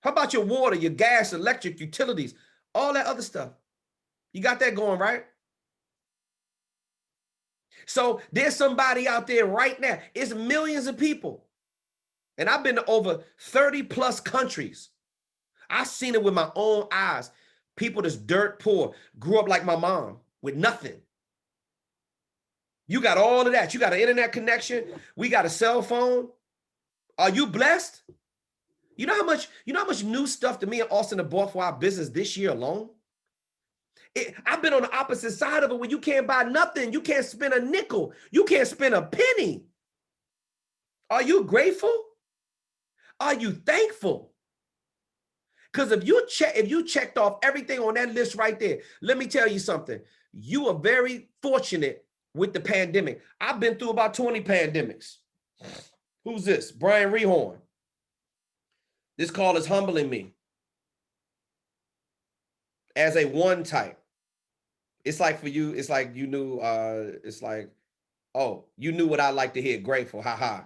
How about your water, your gas, electric, utilities, all that other stuff? You got that going, right? So there's somebody out there right now. It's millions of people And I've been to over 30 plus countries. I've seen it with my own eyes. People that's dirt poor, grew up like my mom with nothing. You got all of that. You got an internet connection. We got a cell phone. Are you blessed? You know how much new stuff to me and Austin have bought for our business this year alone? I've been on the opposite side of it where you can't buy nothing. You can't spend a nickel. You can't spend a penny. Are you grateful? Are you thankful? Because if you checked off everything on that list right there, let me tell you something. You are very fortunate with the pandemic. I've been through about 20 pandemics. Who's this? Brian Rehorn. This call is humbling me. As a one type, it's like for you, it's like you knew, it's like, oh, you knew what I like to hear, grateful, haha.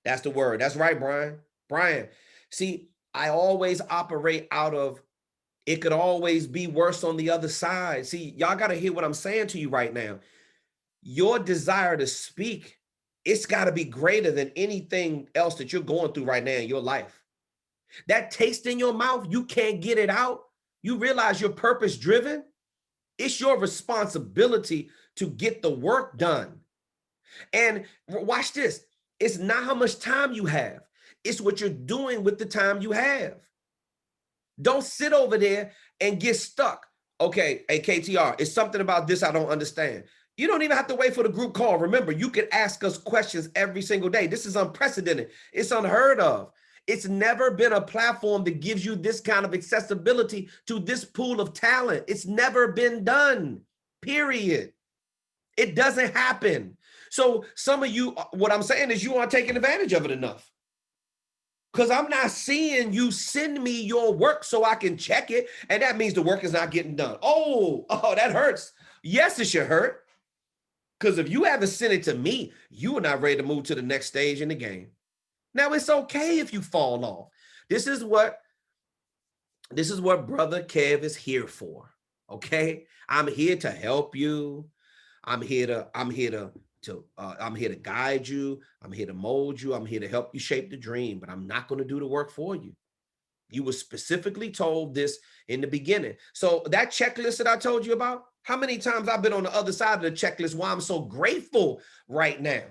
That's the word. That's right, Brian. Brian, see, I always operate out of, it could always be worse on the other side. See, y'all got to hear what I'm saying to you right now. Your desire to speak, it's got to be greater than anything else that you're going through right now in your life. That taste in your mouth, you can't get it out. You realize you're purpose driven. It's your responsibility to get the work done. And watch this. It's not how much time you have. It's what you're doing with the time you have. Don't sit over there and get stuck. Okay, hey, KTR, it's something about this I don't understand. You don't even have to wait for the group call. Remember, you can ask us questions every single day. This is unprecedented. It's unheard of. It's never been a platform that gives you this kind of accessibility to this pool of talent. It's never been done, period. It doesn't happen. So some of you, what I'm saying is you aren't taking advantage of it enough. Because I'm not seeing you send me your work so I can check it. And that means the work is not getting done. Oh, that hurts. Yes, it should hurt. Because if you haven't sent it to me, you are not ready to move to the next stage in the game. Now, it's okay if you fall off. This is what Brother Kev is here for. Okay? I'm here to help you. I'm here to guide you. I'm here to mold you. I'm here to help you shape the dream, but I'm not going to do the work for you. You were specifically told this in the beginning. So that checklist that I told you about, how many times I've been on the other side of the checklist, why I'm so grateful right now.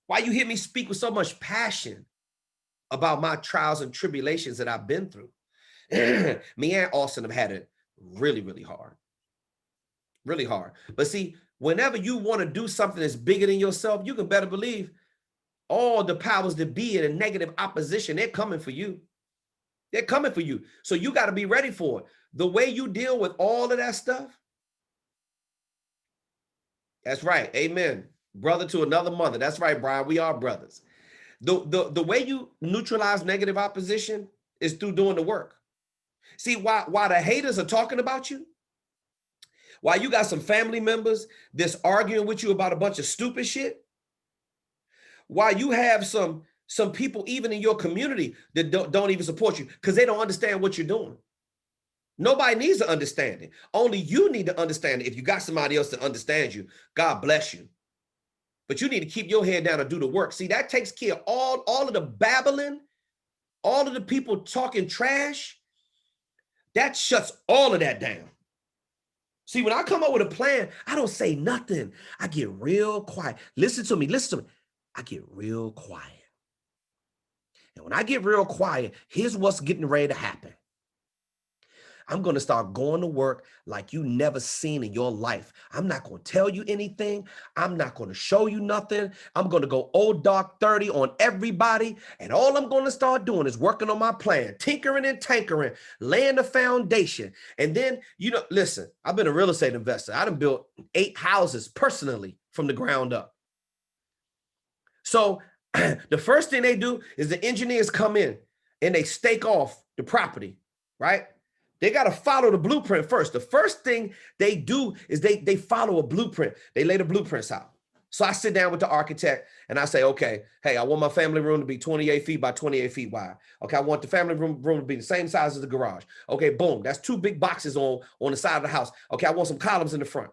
Why you hear me speak with so much passion about my trials and tribulations that I've been through. Me and Austin have had it really, really hard. Really hard. But see, whenever you want to do something that's bigger than yourself, you can better believe all the powers that be in a negative opposition, they're coming for you. They're coming for you. So you got to be ready for it. The way you deal with all of that stuff. That's right. Amen. Brother to another mother. That's right, Brian. We are brothers. The way you neutralize negative opposition is through doing the work. See, while the haters are talking about you, while you got some family members that's arguing with you about a bunch of stupid shit, while you have some people even in your community that don't even support you because they don't understand what you're doing. Nobody needs to understand it. Only you need to understand it. If you got somebody else that understands you, God bless you. But you need to keep your head down and do the work. See, that takes care of all of the babbling, all of the people talking trash. That shuts all of that down. See, when I come up with a plan, I don't say nothing. I get real quiet. Listen to me. I get real quiet. And when I get real quiet, here's what's getting ready to happen. I'm going to start going to work like you never seen in your life. I'm not going to tell you anything. I'm not going to show you nothing. I'm going to go old dark 30 on everybody. And all I'm going to start doing is working on my plan, tinkering and tankering, laying the foundation. And then, listen, I've been a real estate investor. I done built 8 houses personally from the ground up. So the first thing they do is the engineers come in and they stake off the property, right? They got to follow the blueprint first. The first thing they do is they follow a blueprint. They lay the blueprints out. So I sit down with the architect and I say, okay, hey, I want my family room to be 28 feet by 28 feet wide. Okay, I want the family room to be the same size as the garage. Okay, boom, that's 2 big boxes on the side of the house. Okay, I want some columns in the front.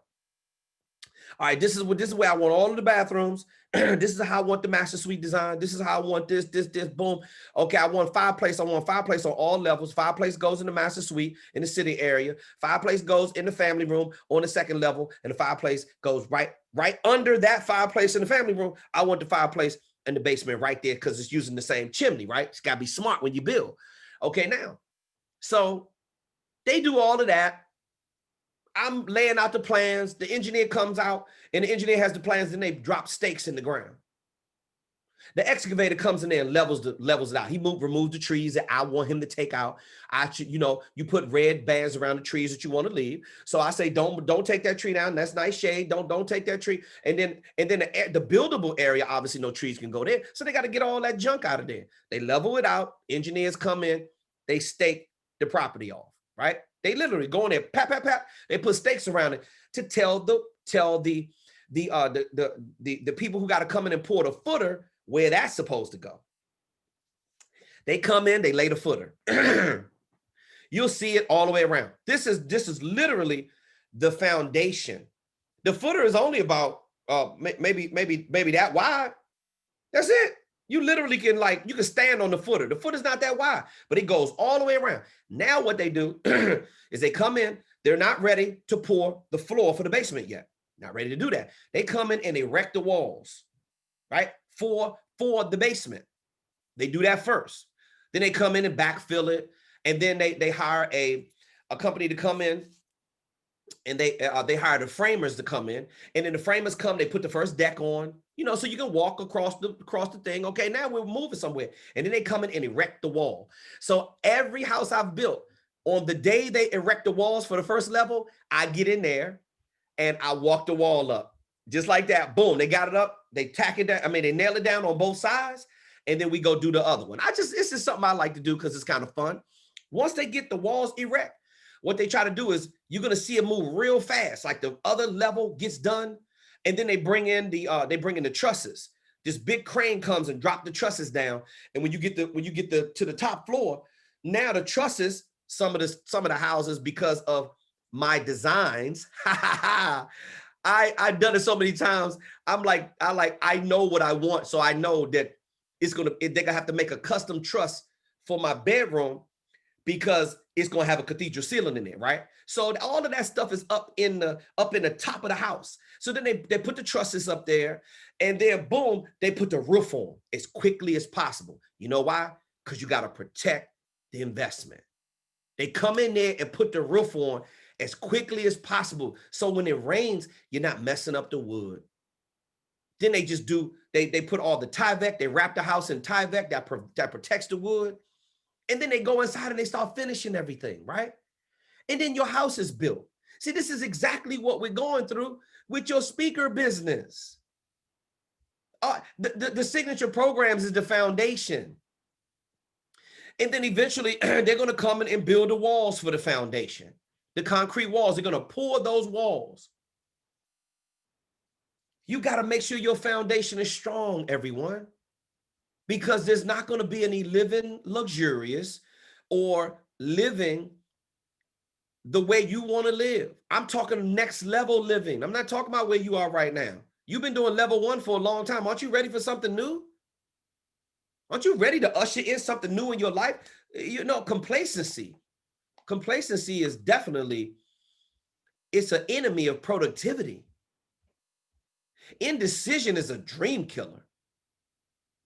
All right, this is where I want all of the bathrooms. This is how I want the master suite design. This is how I want this, boom. Okay, I want fireplace. I want fireplace on all levels. Fireplace goes in the master suite in the city area. Fireplace goes in the family room on the second level, and the fireplace goes right under that fireplace in the family room. I want the fireplace in the basement right there because it's using the same chimney, right? It's got to be smart when you build. Okay, now, so they do all of that. I'm laying out the plans. The engineer comes out and the engineer has the plans, and they drop stakes in the ground. The excavator comes in there and levels it out. He removes the trees that I want him to take out. You put red bands around the trees that you want to leave. So I say, don't take that tree down. That's nice shade. Don't take that tree. And then the buildable area, obviously no trees can go there. So they got to get all that junk out of there. They level it out. Engineers come in, they stake the property off, right? They literally go in there, pat, pat, pat. They put stakes around it to tell the people who got to come in and pour the footer where that's supposed to go. They come in, they lay the footer. You'll see it all the way around. This is literally the foundation. The footer is only about maybe that wide. That's it. You literally can you can stand on the footer. The footer's not that wide, but it goes all the way around. Now what they do is they come in, they're not ready to pour the floor for the basement yet. Not ready to do that. They come in and erect the walls, right? For the basement. They do that first. Then they come in and backfill it. And then they hire a company to come in, and they hire the framers to come in. And then the framers come, they put the first deck on, so you can walk across the thing. Okay, now we're moving somewhere. And then they come in and erect the wall. So every house I've built, on the day they erect the walls for the first level, I get in there and I walk the wall up. Just like that, boom, they got it up, they tack it down. They nail it down on both sides, and then we go do the other one. This is something I like to do because it's kind of fun. Once they get the walls erect, what they try to do is you're going to see it move real fast. Like the other level gets done, and then they bring in the trusses. This big crane comes and drop the trusses down. And when you get to the top floor, now the trusses, some of the houses, because of my designs, I've done it so many times. I know what I want. So I know that they're gonna have to make a custom truss for my bedroom because it's gonna have a cathedral ceiling in it, right? So all of that stuff is up in the top of the house. So then they put the trusses up there, and then boom, they put the roof on as quickly as possible. You know why? Because you got to protect the investment. They come in there and put the roof on as quickly as possible. So when it rains, you're not messing up the wood. Then they just they put all the Tyvek, they wrap the house in Tyvek that protects the wood. And then they go inside and they start finishing everything, right? And then your house is built. See, this is exactly what we're going through with your speaker business. The signature programs is the foundation. And then eventually they're going to come in and build the walls for the foundation. The concrete walls, they're going to pour those walls. You got to make sure your foundation is strong, everyone, because there's not going to be any living luxurious or living the way you want to live. I'm talking next level living. I'm not talking about where you are right now. You've been doing level one for a long time. Aren't you ready for something new? Aren't you ready to usher in something new in your life? Complacency. Complacency is definitely, it's an enemy of productivity. Indecision is a dream killer.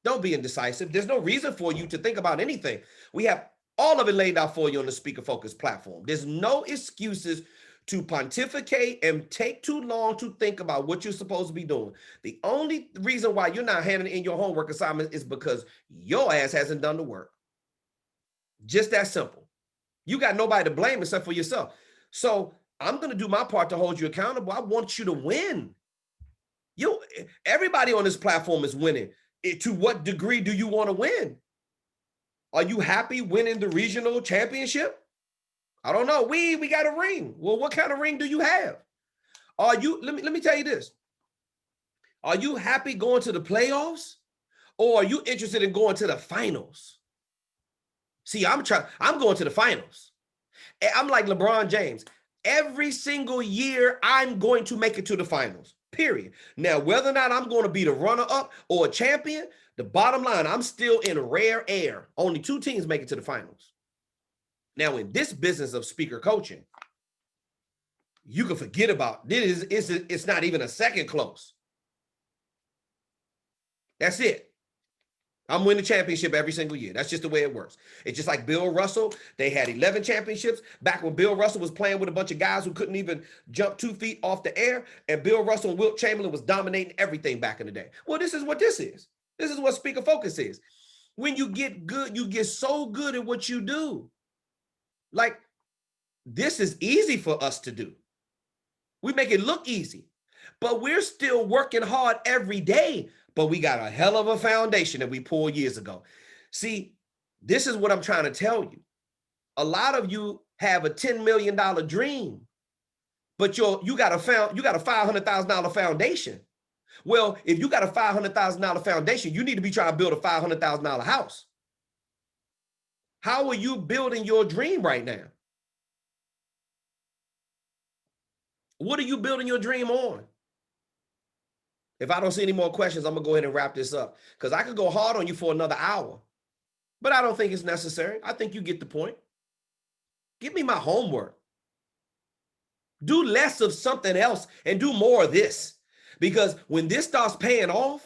Don't be indecisive. There's no reason for you to think about anything. We have all of it laid out for you on the Speaker Focus platform. There's no excuses to pontificate and take too long to think about what you're supposed to be doing. The only reason why you're not handing in your homework assignment is because your ass hasn't done the work. Just that simple. You got nobody to blame except for yourself. So I'm going to do my part to hold you accountable. I want you to win. Everybody on this platform is winning. To what degree do you want to win? Are you happy winning the regional championship? I don't know. We got a ring. Well, what kind of ring do you have? Let me tell you this. Are you happy going to the playoffs, or are you interested in going to the finals? See, I'm going to the finals. I'm like LeBron James. Every single year, I'm going to make it to the finals. period. Now, whether or not I'm going to be the runner-up or a champion, the bottom line, I'm still in rare air. Only 2 teams make it to the finals. Now, in this business of speaker coaching, you can forget about this. It's not even a second close. That's it. I'm winning the championship every single year. That's just the way it works. It's just like Bill Russell. They had 11 championships back when Bill Russell was playing with a bunch of guys who couldn't even jump 2 feet off the air. And Bill Russell and Wilt Chamberlain was dominating everything back in the day. Well, this is what this is. This is what Speaker Focus is. When you get good, you get so good at what you do. Like, this is easy for us to do. We make it look easy, but we're still working hard every day. But we got a hell of a foundation that we pulled years ago. See, this is what I'm trying to tell you. A lot of you have a $10 million dream, but you got a $500,000 foundation. Well, if you got a $500,000 foundation, you need to be trying to build a $500,000 house. How are you building your dream right now? What are you building your dream on? If I don't see any more questions, I'm going to go ahead and wrap this up, because I could go hard on you for another hour, but I don't think it's necessary. I think you get the point. Give me my homework. Do less of something else and do more of this, because when this starts paying off,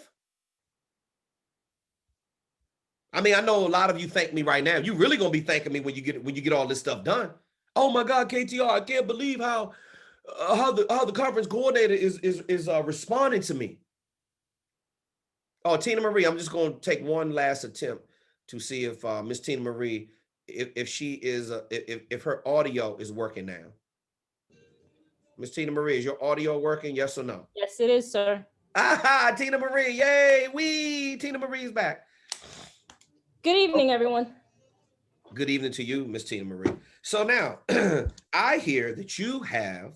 I mean, I know a lot of you thank me right now. You're really going to be thanking me when you get all this stuff done. Oh my God, KTR, I can't believe how the conference coordinator is responding to me. Oh, Tina Marie, I'm just going to take one last attempt to see if Miss Tina Marie, if she is if her audio is working now. Miss Tina Marie, is your audio working? Yes or no? Yes, it is, sir. Aha, Tina Marie, yay! Tina Marie's back. Good evening, everyone. Good evening to you, Miss Tina Marie. So now, I hear that you have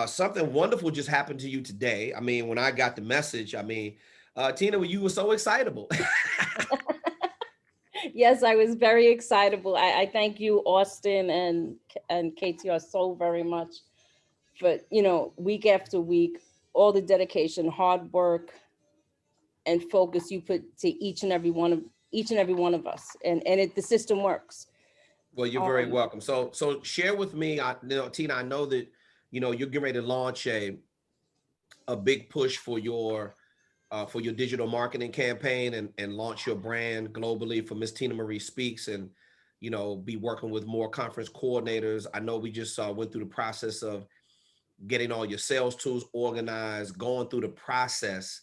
something wonderful just happened to you today. I mean, when I got the message, I mean, Tina, you were so excitable. Yes, I was very excitable. I thank you, Austin and KTR, so very much for, week after week, all the dedication, hard work, and focus you put to each and every one of us, and the system works. Well, you're very welcome. So share with me, Tina, I know that you're getting ready to launch a big push for your digital marketing campaign and launch your brand globally for Miss Tina Marie Speaks, and be working with more conference coordinators. I know we just went through the process of getting all your sales tools organized, going through the process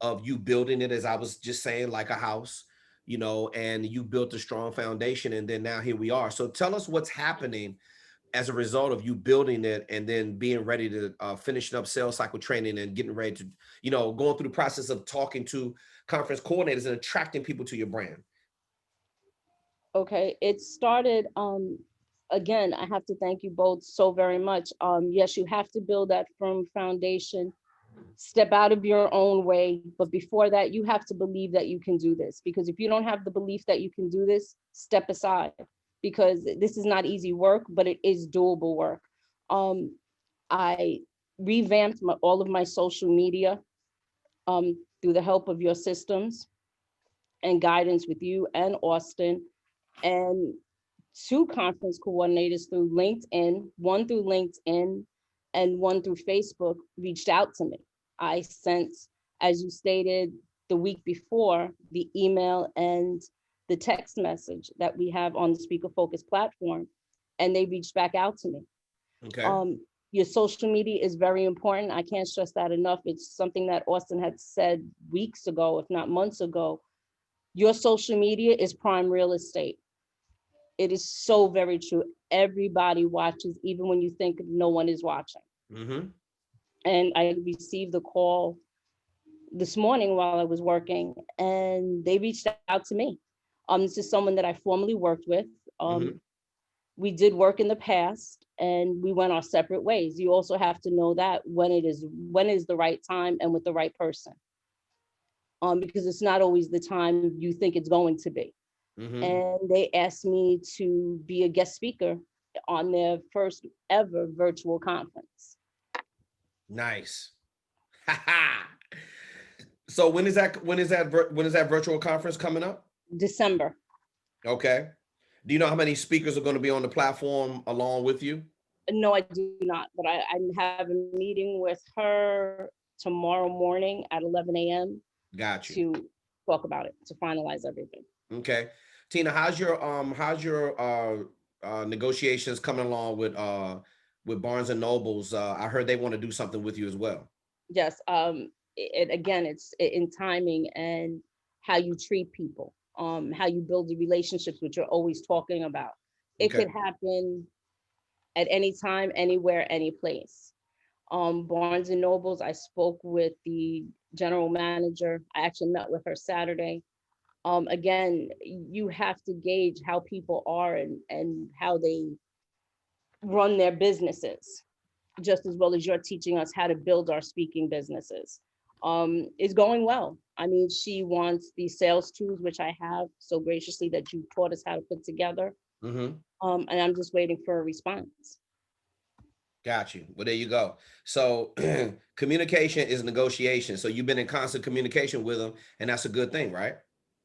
of you building it, as I was just saying, like a house, and you built a strong foundation, and then now here we are. So tell us what's happening as a result of you building it and then being ready to finishing up sales cycle training and getting ready to, going through the process of talking to conference coordinators and attracting people to your brand. Okay, it started, again, I have to thank you both so very much. Yes, you have to build that firm foundation, step out of your own way. But before that, you have to believe that you can do this, because if you don't have the belief that you can do this, step aside, because this is not easy work, but it is doable work. I revamped all of my social media through the help of your systems and guidance with you and Austin, and 2 conference coordinators through LinkedIn, one through LinkedIn and one through Facebook, reached out to me. I sent, as you stated, the week before, the email and the text message that we have on the Speaker Focus platform, and they reached back out to me. Okay. Your social media is very important. I can't stress that enough. It's something that Austin had said weeks ago, if not months ago. Your social media is prime real estate. It is so very true. Everybody watches, even when you think no one is watching. Mm-hmm. And I received a call this morning while I was working, and they reached out to me. This is someone that I formerly worked with. We did work in the past, and we went our separate ways. You also have to know that when is the right time and with the right person, because it's not always the time you think it's going to be. Mm-hmm. And they asked me to be a guest speaker on their first ever virtual conference. Nice. So when is that virtual conference coming up? December. Okay. Do you know how many speakers are going to be on the platform along with you? No, I do not, but I have a meeting with her tomorrow morning at 11 a.m. Got you. to talk about it, to finalize everything. Okay. Tina, how's your negotiations coming along with Barnes and Nobles? I heard they want to do something with you as well. Yes, again, it's in timing and how you treat people, how you build the relationships, which you're always talking about. It Okay. could happen at any time, anywhere, any place. Barnes and Nobles, I spoke with the general manager. I actually met with her Saturday. Again, you have to gauge how people are and how they run their businesses, just as well as you're teaching us how to build our speaking businesses. It's going well. I mean, she wants the sales tools, which I have so graciously that you taught us how to put together. Mm-hmm. And I'm just waiting for a response. Got you. Well, there you go. So communication is negotiation. So you've been in constant communication with them, and that's a good thing, right?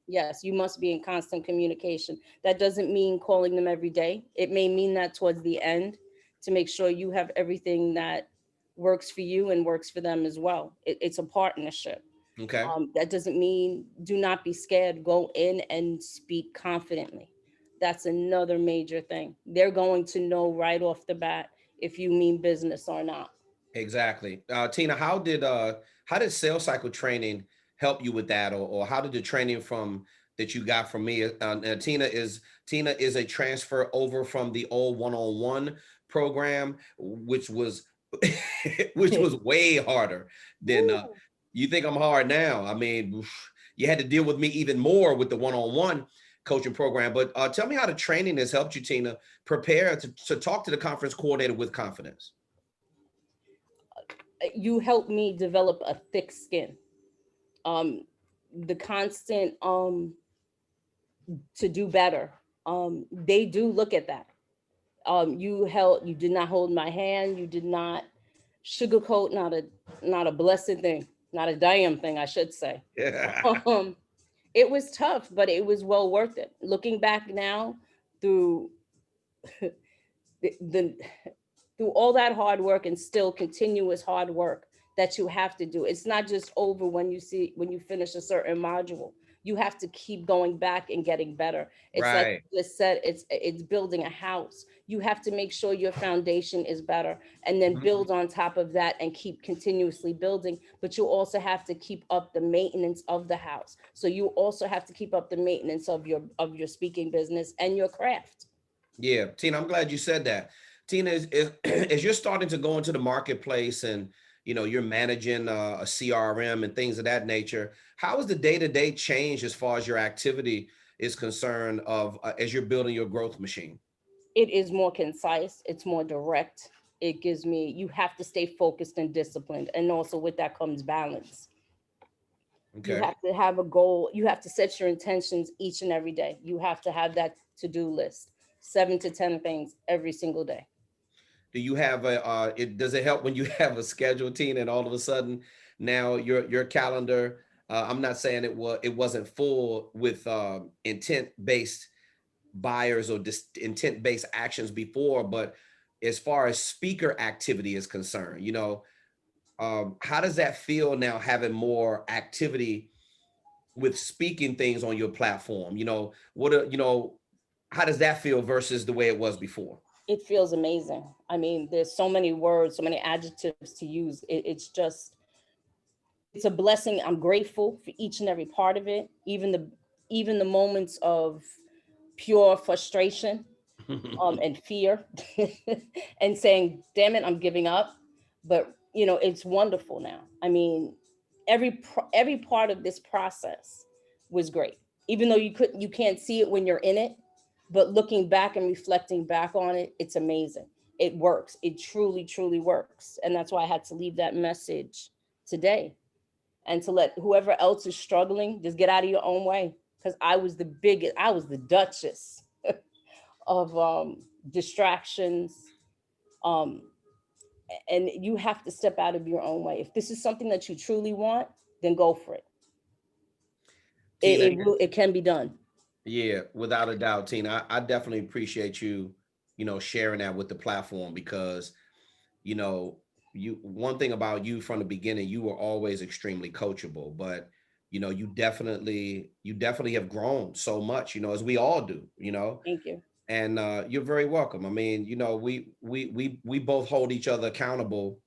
Yes, you must be in constant communication. That doesn't mean calling them every day. It may mean that towards the end to make sure you have everything that works for you and works for them as well. It's a partnership. Okay. That doesn't mean do not be scared. Go in and speak confidently. That's another major thing. They're going to know right off the bat if you mean business or not. Exactly. Tina, how did sales cycle training help you with that, or how did the training from that you got from me? Tina is a transfer over from the old one-on-one program, which was which was way harder than Woo. you think I'm hard now. I mean, you had to deal with me even more with the one-on-one coaching program. But tell me how the training has helped you, Tina, prepare to talk to the conference coordinator with confidence. You helped me develop a thick skin. Um, the constant to do better. They do look at that. You did not hold my hand. You did not sugarcoat, not a blessed thing, not a damn thing, I should say. Yeah. Um, it was tough, but it was well worth it. Looking back now through the through all that hard work and still continuous hard work that you have to do. It's not just over when you finish a certain module. You have to keep going back and getting better. It's like Right. you just said, it's building a house. You have to make sure your foundation is better and then Mhm. build on top of that and keep continuously building. But you also have to keep up the maintenance of the house. So you also have to keep up the maintenance of your speaking business and your craft. Yeah, Tina, I'm glad you said that. Tina, as you're starting to go into the marketplace and you're managing a CRM and things of that nature, how is the day-to-day change as far as your activity is concerned of as you're building your growth machine? It is more concise, it's more direct. It gives me, you have to stay focused and disciplined. And also with that comes balance. You Okay. have to have a goal. You have to set your intentions each and every day. You have to have that to-do list, 7 to 10 things every single day. Do you have does it help when you have a schedule, Tina, and all of a sudden now your calendar, I'm not saying it wasn't full with intent-based buyers or intent-based actions before, but as far as speaker activity is concerned, how does that feel now having more activity with speaking things on your platform? How does that feel versus the way it was before? It feels amazing. I mean, there's so many words, so many adjectives to use. It's a blessing. I'm grateful for each and every part of it, even the moments of pure frustration and fear and saying, damn it, I'm giving up. But it's wonderful now. I mean, every part of this process was great, even though you can't see it when you're in it, but looking back and reflecting back on it, it's amazing. It works. It truly, truly works. And that's why I had to leave that message today, and to let whoever else is struggling just get out of your own way. Because I was the duchess of distractions, um, And you have to step out of your own way. If this is something that you truly want, then go for it. Tina, It can be done. yeah, without a doubt, Tina. I definitely appreciate you, sharing that with the platform, because, one thing about you from the beginning, you were always extremely coachable, but you definitely have grown so much, as we all do. Thank you. And you're very welcome. I mean, we both hold each other accountable.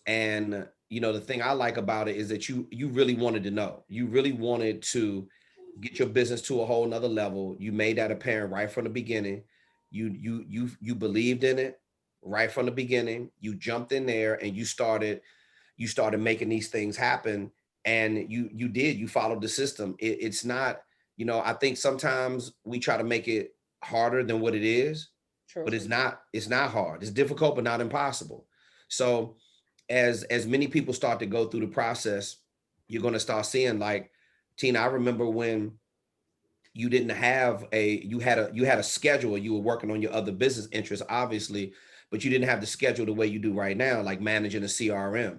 And the thing I like about it is that you really wanted to know. You really wanted to get your business to a whole nother level. You made that apparent right from the beginning. You believed in it right from the beginning. You jumped in there and you started making these things happen. And you followed the system. It's not, I think sometimes we try to make it harder than what it is. True. But it's not hard. It's difficult, but not impossible. So as many people start to go through the process, you're going to start seeing, like, Tina, I remember when you didn't have you had a schedule. You were working on your other business interests, obviously, but you didn't have the schedule the way you do right now, like managing a CRM,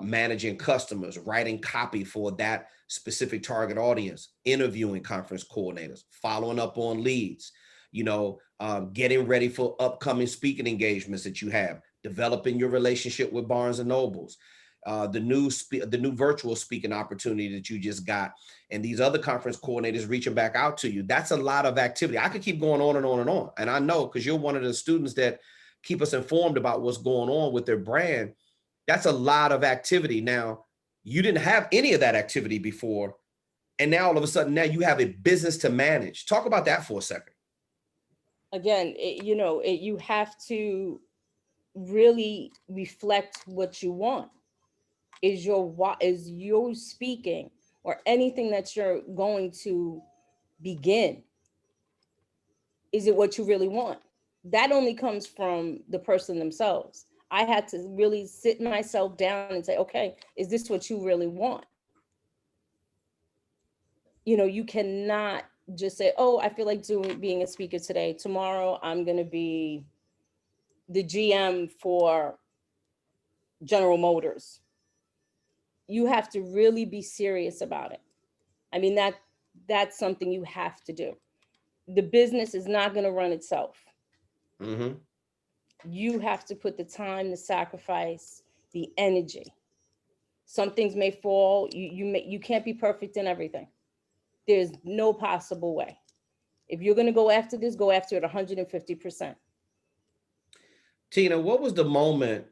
managing customers, writing copy for that specific target audience, interviewing conference coordinators, following up on leads, getting ready for upcoming speaking engagements that you have, developing your relationship with Barnes and Nobles, the new virtual speaking opportunity that you just got, and these other conference coordinators reaching back out to you. That's a lot of activity. I could keep going on and on and on. And I know, because you're one of the students that keep us informed about what's going on with their brand. That's a lot of activity. Now, you didn't have any of that activity before, and now all of a sudden, now you have a business to manage. Talk about that for a second. Again, you have to really reflect what you want. Is your speaking or anything that you're going to begin, is it what you really want? That only comes from the person themselves. I had to really sit myself down and say, okay, is this what you really want? You cannot just say, oh, I feel like being a speaker today. Tomorrow, I'm going to be the GM for General Motors. You have to really be serious about it. I mean, that's something you have to do. The business is not going to run itself. Mm-hmm. You have to put the time, the sacrifice, the energy. Some things may fall. You can't be perfect in everything. There's no possible way. If you're going to go after this, go after it 150%. Tina, what was the moment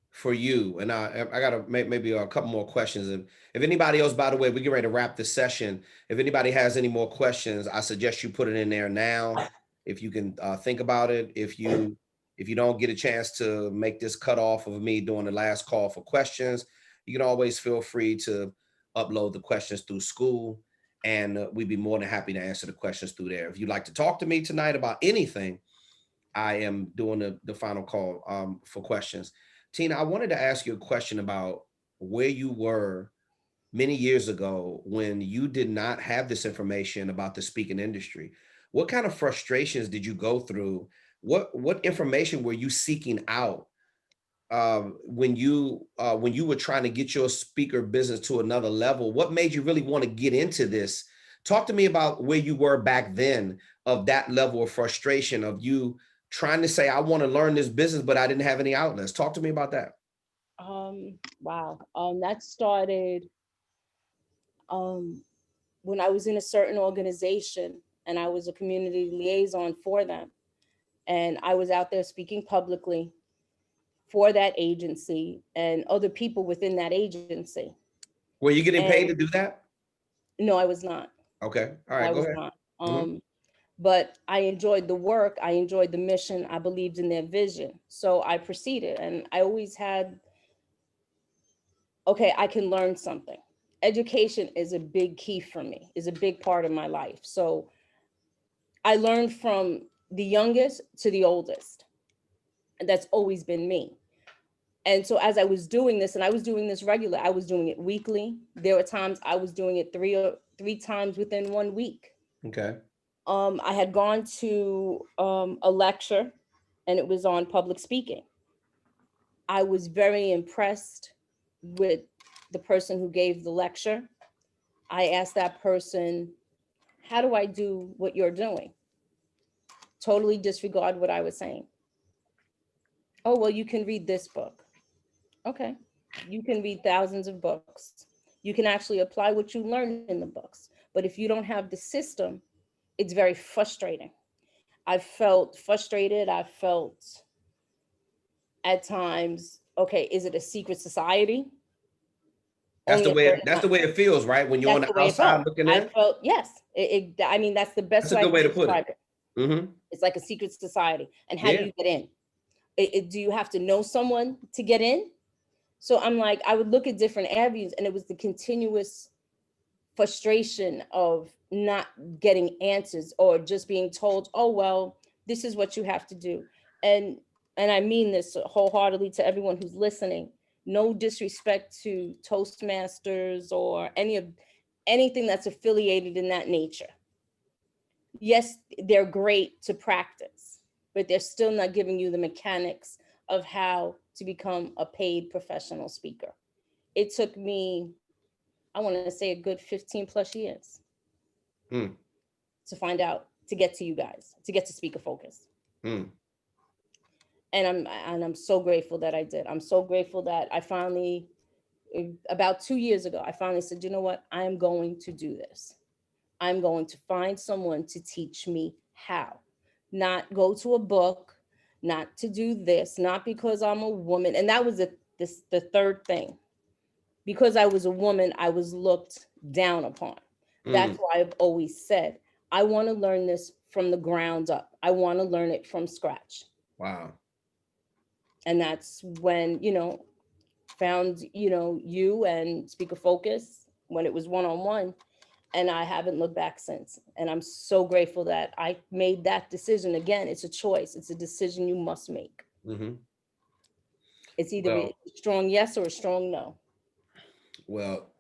for you? And I got to maybe a couple more questions. And if anybody else, by the way, we get ready to wrap this session. If anybody has any more questions, I suggest you put it in there now. If you can think about it. If you don't get a chance to make this cutoff of me doing the last call for questions, you can always feel free to upload the questions through school, and we'd be more than happy to answer the questions through there. If you'd like to talk to me tonight about anything, I am doing the final call for questions. Tina, I wanted to ask you a question about where you were many years ago when you did not have this information about the speaking industry. What kind of frustrations did you go through? What information were you seeking out when you were trying to get your speaker business to another level? What made you really want to get into this? Talk to me about where you were back then, of that level of frustration of you trying to say, I want to learn this business, but I didn't have any outlets. Talk to me about that. Wow. That started when I was in a certain organization and I was a community liaison for them. And I was out there speaking publicly for that agency and other people within that agency. Were you getting paid to do that? No, I was not. Okay. All right. Go ahead. Not. But I enjoyed the work. I enjoyed the mission. I believed in their vision. So I proceeded, and I always had, okay, I can learn something. Education is a big key for me, is a big part of my life. So I learned from the youngest to the oldest. And that's always been me. And so as I was doing this, and I was doing this regular, I was doing it weekly. There were times I was doing it three times within 1 week. Okay. I had gone to a lecture, and it was on public speaking. I was very impressed with the person who gave the lecture. I asked that person, how do I do what you're doing? Totally disregard what I was saying. Oh, well, you can read this book. Okay. You can read thousands of books. You can actually apply what you learn in the books. But if you don't have the system, it's very frustrating. I felt frustrated. I felt at times, okay, is it a secret society? That's Only the a way. certain That's the way it feels, right? When you're on That's the the way it outside felt. looking I in. felt, yes. I mean, that's the best That's a way I good way can to put describe it. it. Mm-hmm. It's like a secret society. And how do Yeah. you get in? Do you have to know someone to get in? So I'm like, I would look at different avenues, and it was the continuous frustration of not getting answers, or just being told, oh, well, this is what you have to do. And I mean this wholeheartedly to everyone who's listening. No disrespect to Toastmasters or anything that's affiliated in that nature. Yes, they're great to practice, but they're still not giving you the mechanics of how to become a paid professional speaker. It took me, I want to say, a good 15 plus years to find out, to get to you guys, to get to Speaker Focus. And I'm so grateful that I did. I'm so grateful that I finally, about 2 years ago, I finally said, you know what, I'm going to do this. I'm going to find someone to teach me how. Not go to a book, not to do this, not because I'm a woman. And that was the third thing. Because I was a woman, I was looked down upon. That's why I've always said, I want to learn this from the ground up. I want to learn it from scratch. Wow. And that's when, found, you and Speaker Focus when it was one-on-one. And I haven't looked back since. And I'm so grateful that I made that decision. Again, it's a choice. It's a decision you must make. It's either a strong yes or a strong no. Well,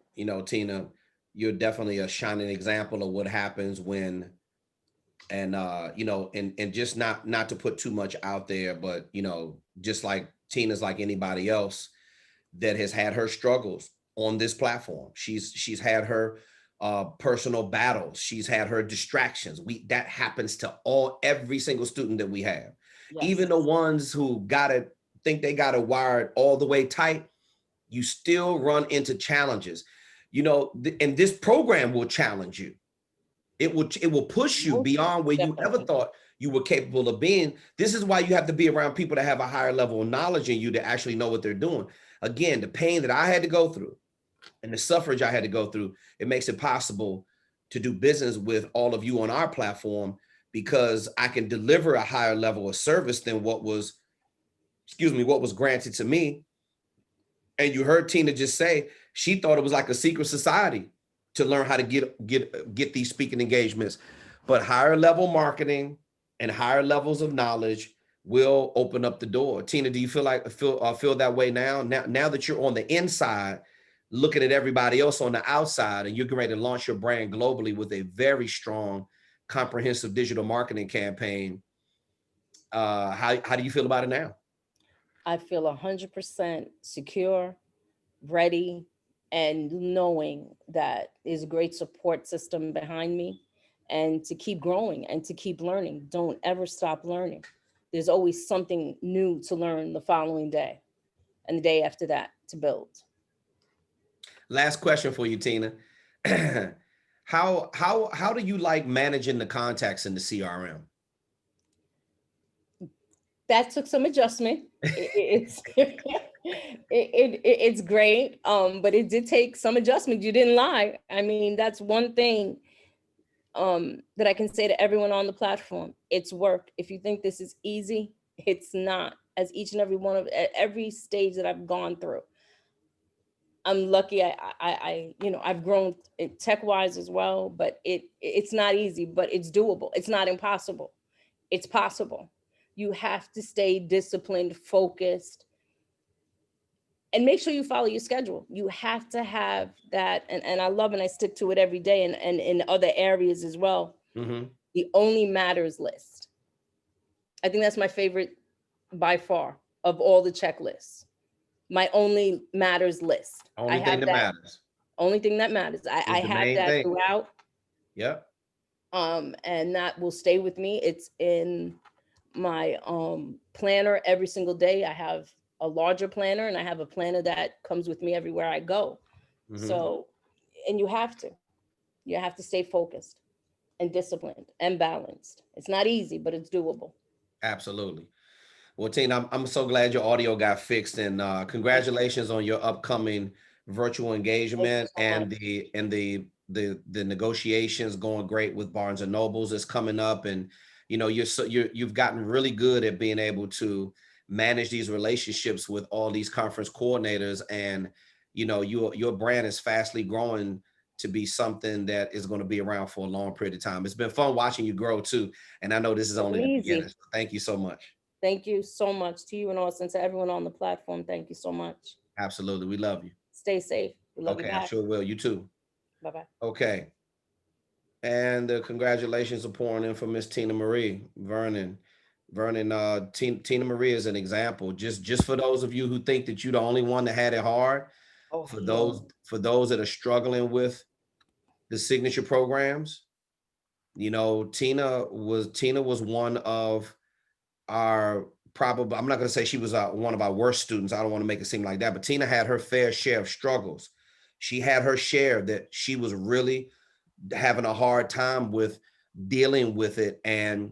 Tina, you're definitely a shining example of what happens when, and and just not to put too much out there, but just like Tina's like anybody else that has had her struggles on this platform. She's had her personal battles. She's had her distractions. That happens to every single student that we have. Yes. Even the ones who think they got it wired all the way tight, you still run into challenges, and this program will challenge you. It will push you beyond where you ever thought you were capable of being. This is why you have to be around people that have a higher level of knowledge than you to actually know what they're doing. Again, the pain that I had to go through and the suffrage I had to go through, it makes it possible to do business with all of you on our platform, because I can deliver a higher level of service than what was granted to me. And you heard Tina just say she thought it was like a secret society to learn how to get these speaking engagements. But higher level marketing and higher levels of knowledge will open up the door. Tina, do you feel that way now? Now that you're on the inside, looking at everybody else on the outside, and you're ready to launch your brand globally with a very strong, comprehensive digital marketing campaign, how do you feel about it now? I feel 100% secure, ready, and knowing that there's a great support system behind me, and to keep growing and to keep learning. Don't ever stop learning. There's always something new to learn the following day and the day after that to build. Last question for you, Tina. How do you like managing the contacts in the CRM? That took some adjustment. It's it's great, but it did take some adjustment. You didn't lie. I mean, that's one thing that I can say to everyone on the platform. It's work. If you think this is easy, it's not. As each and every one of every stage that I've gone through, I'm lucky. I've grown tech wise as well, but it's not easy, but it's doable. It's not impossible. It's possible. You have to stay disciplined, focused, and make sure you follow your schedule. You have to have that. And I love, and I stick to it every day, and in other areas as well. The only matters list. I think that's my favorite by far of all the checklists. my only matters list. Only I thing have that that. matters Only thing that matters. I is the have main that thing. throughout. Yep. And that will stay with me. It's in my planner every single day. I have a larger planner and I have a planner that comes with me everywhere I go. So, and you have to stay focused and disciplined and balanced. It's not easy, but it's doable. Absolutely. Well, Tina, I'm so glad your audio got fixed, and congratulations on your upcoming virtual engagement and the negotiations going great with Barnes and Nobles is coming up, and you've gotten really good at being able to manage these relationships with all these conference coordinators, and your brand is fastly growing to be something that is going to be around for a long period of time. It's been fun watching you grow too, and I know this is only the beginning. So thank you so much. Thank you so much to you and Austin, to everyone on the platform. Thank you so much. Absolutely. We love you. Stay safe. We love you Okay, back. I sure will. You too. Bye-bye. Okay. And the congratulations are pouring in for Miss Tina Marie. Vernon, Tina Marie is an example. Just for those of you who think that you're the only one that had it hard, for those that are struggling with the signature programs, Tina was one of our probably, I'm not going to say she was one of our worst students. I don't want to make it seem like that, but Tina had her fair share of struggles. She had her share that she was really having a hard time with dealing with it. And,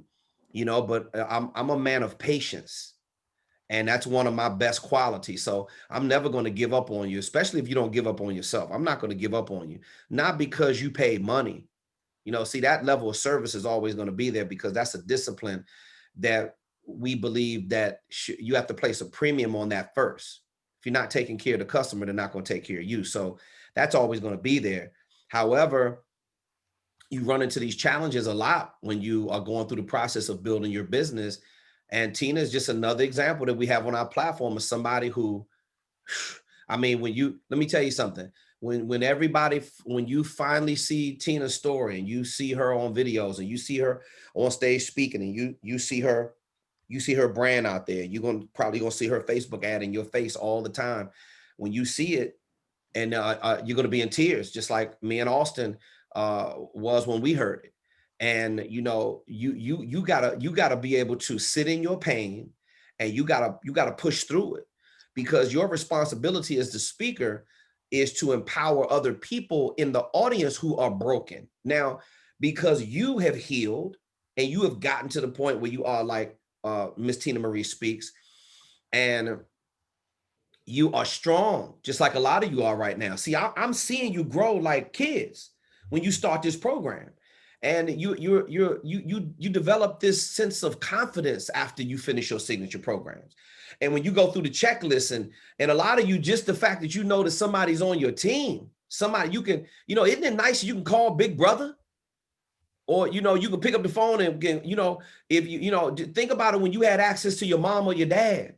but I'm a man of patience, and that's one of my best qualities. So I'm never going to give up on you, especially if you don't give up on yourself. I'm not going to give up on you, not because you paid money. See, that level of service is always going to be there because that's a discipline that we believe that you have to place a premium on that first. If you're not taking care of the customer, they're not going to take care of you. So that's always going to be there. However, you run into these challenges a lot when you are going through the process of building your business. And Tina is just another example that we have on our platform of somebody who, let me tell you something. When you finally see Tina's story and you see her on videos and you see her on stage speaking and you see her brand out there, you're probably gonna see her Facebook ad in your face all the time. When you see it, and you're gonna be in tears, just like me and Austin was when we heard it. And you gotta be able to sit in your pain, and you gotta push through it, because your responsibility as the speaker is to empower other people in the audience who are broken. Now, because you have healed and you have gotten to the point where you are like Miss Tina Marie speaks, and you are strong, just like a lot of you are right now. See, I'm seeing you grow like kids when you start this program, and you develop this sense of confidence after you finish your signature programs. And when you go through the checklist, and a lot of you, just the fact that that somebody's on your team, somebody you can, isn't it nice you can call big brother? Or, you can pick up the phone and, if think about it when you had access to your mom or your dad.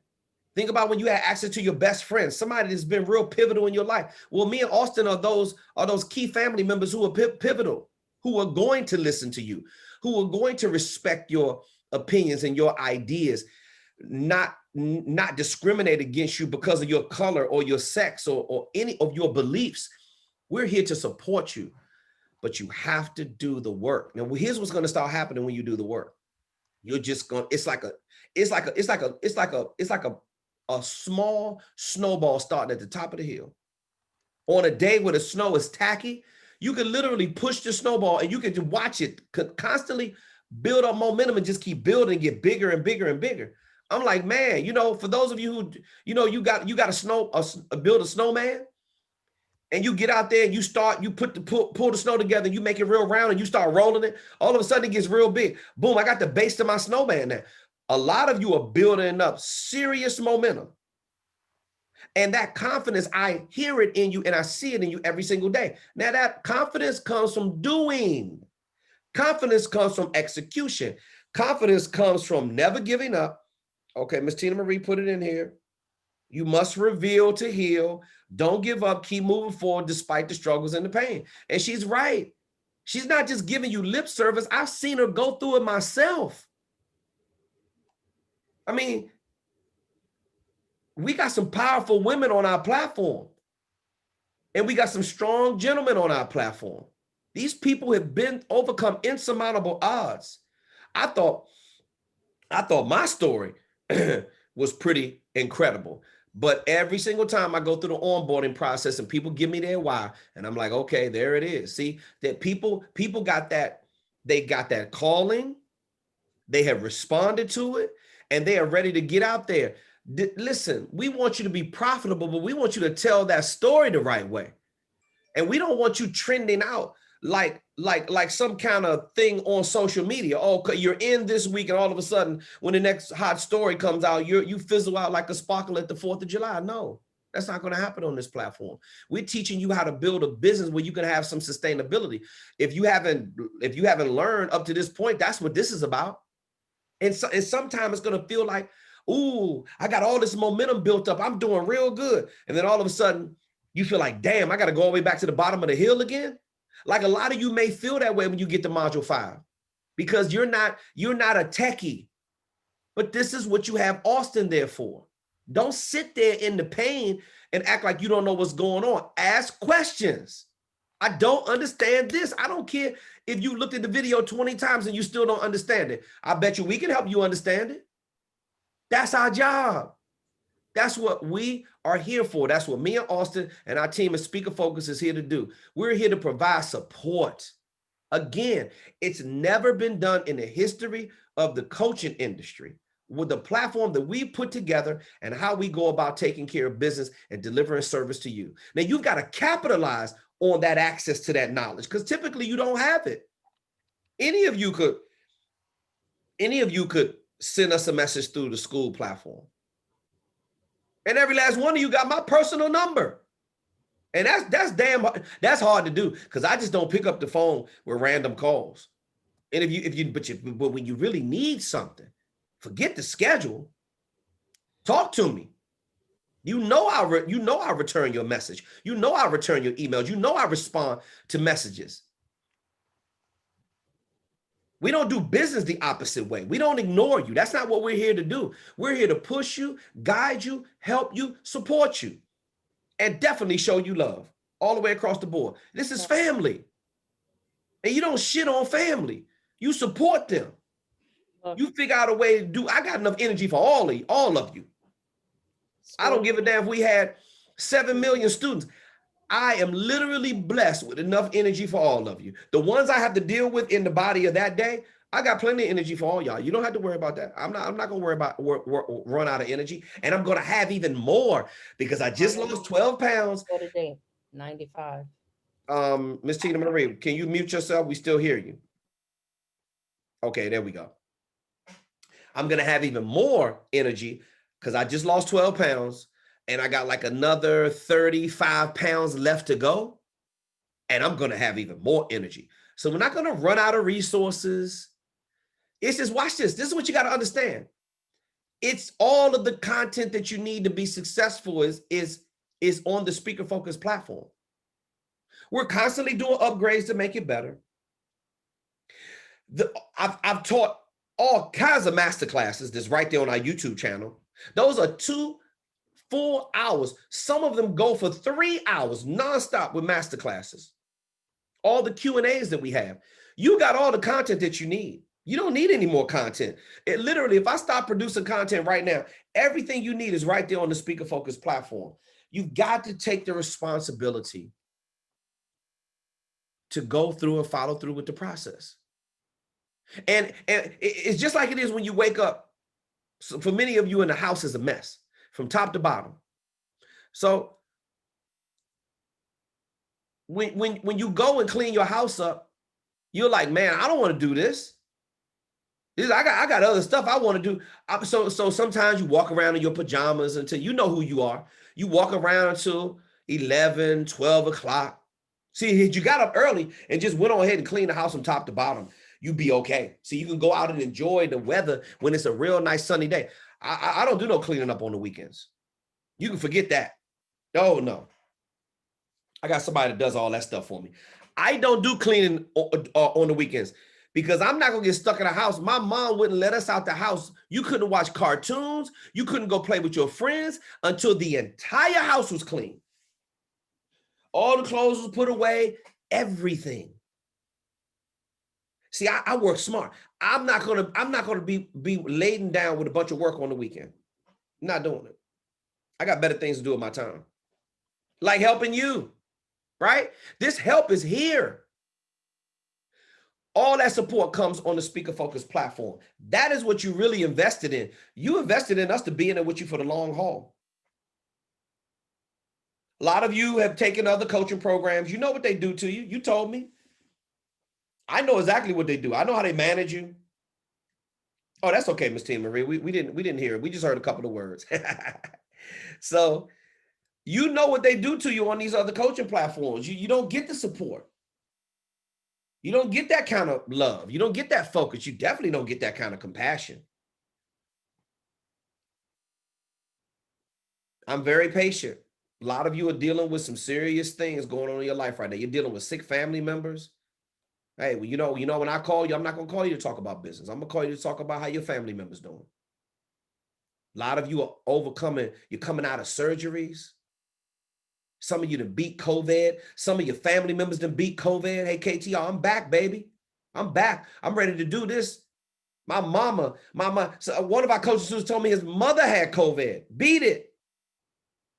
Think about when you had access to your best friend, somebody that's been real pivotal in your life. Well, me and Austin are those key family members who are pivotal, who are going to listen to you, who are going to respect your opinions and your ideas, not discriminate against you because of your color or your sex or any of your beliefs. We're here to support you, but you have to do the work. Now, here's what's going to start happening when you do the work. You're just going, it's like a small snowball starting at the top of the hill. On a day where the snow is tacky, you can literally push the snowball and you can just watch it constantly build up momentum and just keep building, get bigger and bigger and bigger. I'm like, man, for those of you who, you got to build a snowman, and you get out there and you pull the snow together, and you make it real round and you start rolling it. All of a sudden it gets real big. Boom, I got the base to my snowman now. A lot of you are building up serious momentum. And that confidence, I hear it in you and I see it in you every single day. Now that confidence comes from doing. Confidence comes from execution. Confidence comes from never giving up. Okay, Miss Tina Marie put it in here. You must reveal to heal. Don't give up. Keep moving forward despite the struggles and the pain. And she's right. She's not just giving you lip service. I've seen her go through it myself. I mean, we got some powerful women on our platform. And we got some strong gentlemen on our platform. These people have overcome insurmountable odds. I thought my story was pretty incredible. But every single time I go through the onboarding process and people give me their why, and I'm like, okay, there it is. See, that people got that, they got that calling, they have responded to it, and they are ready to get out there. Listen, we want you to be profitable, but we want you to tell that story the right way. And we don't want you trending out like some kind of thing on social media. Oh, you're in this week, and all of a sudden, when the next hot story comes out, you fizzle out like a sparkle at the 4th of July. No, that's not going to happen on this platform. We're teaching you how to build a business where you can have some sustainability. If you haven't learned up to this point, that's what this is about. And sometimes it's going to feel like, ooh, I got all this momentum built up. I'm doing real good. And then all of a sudden you feel like, damn, I got to go all the way back to the bottom of the hill again. Like a lot of you may feel that way when you get to module 5, because you're not a techie, but this is what you have Auston there for. Don't sit there in the pain and act like you don't know what's going on. Ask questions. I don't understand this. I don't care if you looked at the video 20 times and you still don't understand it. I bet you we can help you understand it. That's our job. That's what we are here for. That's what me and Auston and our team at Speaker Focus is here to do. We're here to provide support. Again, it's never been done in the history of the coaching industry with the platform that we put together and how we go about taking care of business and delivering service to you. Now, you've got to capitalize on that access to that knowledge, because typically you don't have it. Any of you could send us a message through the school platform. And every last one of you got my personal number. And that's hard to do, because I just don't pick up the phone with random calls. And but when you really need something, forget the schedule. Talk to me. You know I return your message. You know I return your emails. You know I respond to messages. We don't do business the opposite way. We don't ignore you. That's not what we're here to do. We're here to push you, guide you, help you, support you, and definitely show you love all the way across the board. This is family. And you don't shit on family. You support them. You figure out a way to do. I got enough energy for all of you. I don't give a damn if we had 7 million students. I am literally blessed with enough energy for all of you. The ones I have to deal with in the body of that day, I got plenty of energy for all y'all. You don't have to worry about that. I'm not going to worry about run out of energy. And I'm going to have even more, because I just lost 12 pounds. What a day, 95. Miss Tina Marie, can you mute yourself? We still hear you. Okay, there we go. I'm going to have even more energy because I just lost 12 pounds and I got like another 35 pounds left to go. And I'm going to have even more energy. So we're not going to run out of resources. It's just, watch this. This is what you got to understand. It's all of the content that you need to be successful is on the Speaker Focus platform. We're constantly doing upgrades to make it better. I've taught all kinds of masterclasses that's right there on our YouTube channel. Those are 2 full hours. Some of them go for 3 hours nonstop with masterclasses. All the Q&As that we have. You got all the content that you need. You don't need any more content. It literally, if I stop producing content right now, everything you need is right there on the Speaker Focus platform. You've got to take the responsibility to go through and follow through with the process. And it's just like it is when you wake up. So for many of you, in the house is a mess from top to bottom. So when you go and clean your house up, you're like, man, I don't want to do this. I got other stuff I want to do. So sometimes you walk around in your pajamas until you know who you are. You walk around until 11, 12 o'clock. See, if you got up early and just went on ahead and cleaned the house from top to bottom, you'd be okay. So you can go out and enjoy the weather when it's a real nice sunny day. I don't do no cleaning up on the weekends. You can forget that. Oh, no. I got somebody that does all that stuff for me. I don't do cleaning on the weekends. because I'm not going to get stuck in a house. My mom wouldn't let us out the house. You couldn't watch cartoons. You couldn't go play with your friends until the entire house was clean. All the clothes was put away, everything. See, I work smart. I'm not gonna be laden down with a bunch of work on the weekend. I'm not doing it. I got better things to do with my time. Like helping you, right? This help is here. All that support comes on the Speaker Focus platform. That is what you really invested in. You invested in us to be in it with you for the long haul. A lot of you have taken other coaching programs. You know what they do to you. You told me. I know exactly what they do. I know how they manage you. Oh, that's okay, Miss Tia Marie. We didn't hear it. We just heard a couple of words. So you know what they do to you on these other coaching platforms. You don't get the support. You don't get that kind of love. You don't get that focus. You definitely don't get that kind of compassion. I'm very patient. A lot of you are dealing with some serious things going on in your life right now. You're dealing with sick family members. Hey, well, you know, when I call you, I'm not going to call you to talk about business. I'm going to call you to talk about how your family members doing. A lot of you are overcoming. You're coming out of surgeries. Some of you done beat COVID. Some of your family members done beat COVID. Hey, KTR, I'm back, baby. I'm back. I'm ready to do this. My mama, so one of our coaches who told me his mother had COVID. Beat it.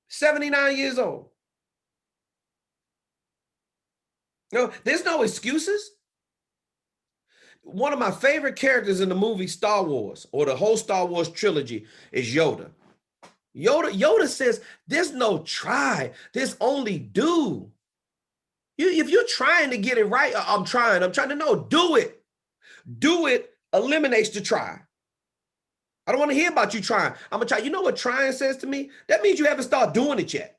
79 years old. No, there's no excuses. One of my favorite characters in the movie Star Wars, or the whole Star Wars trilogy, is Yoda. Yoda says, there's no try, there's only do. If you're trying to get it right, I'm trying to know, do it. Do it eliminates the try. I don't want to hear about you trying. I'm going to try. You know what trying says to me? That means you haven't started doing it yet.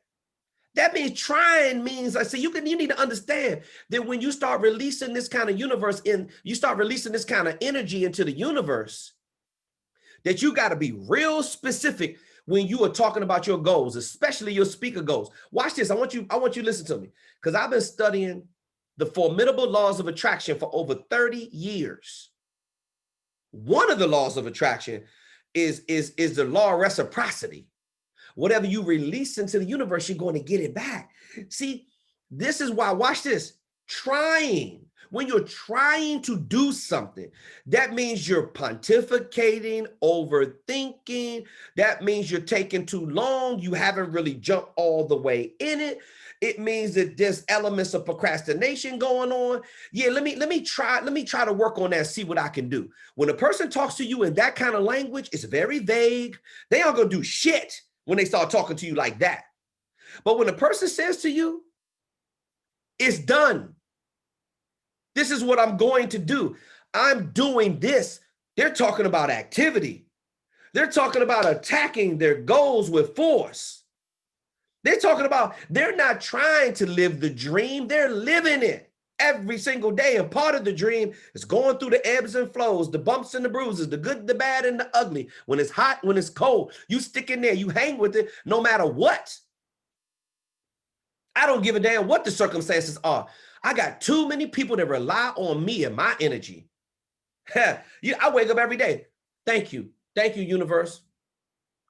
That means trying means, I say, you need to understand that when you start releasing this kind of universe you start releasing this kind of energy into the universe, that you got to be real specific when you are talking about your goals, especially your speaker goals. Watch this. I want you to listen to me, because I've been studying the formidable laws of attraction for over 30 years. One of the laws of attraction is the law of reciprocity. Whatever you release into the universe, you're going to get it back. See, this is why, watch this, trying. When you're trying to do something, that means you're pontificating, overthinking. That means you're taking too long. You haven't really jumped all the way in it. It means that there's elements of procrastination going on. Yeah, let me try to work on that, see what I can do. When a person talks to you in that kind of language, it's very vague. They aren't going to do shit when they start talking to you like that. But when a person says to you, it's done. This is what I'm going to do. I'm doing this. They're talking about activity. They're talking about attacking their goals with force. They're talking about, they're not trying to live the dream. They're living it every single day. And part of the dream is going through the ebbs and flows, the bumps and the bruises, the good, the bad, and the ugly. When it's hot, when it's cold, you stick in there, you hang with it no matter what. I don't give a damn what the circumstances are. I got too many people that rely on me and my energy. I wake up every day. Thank you. Thank you, universe.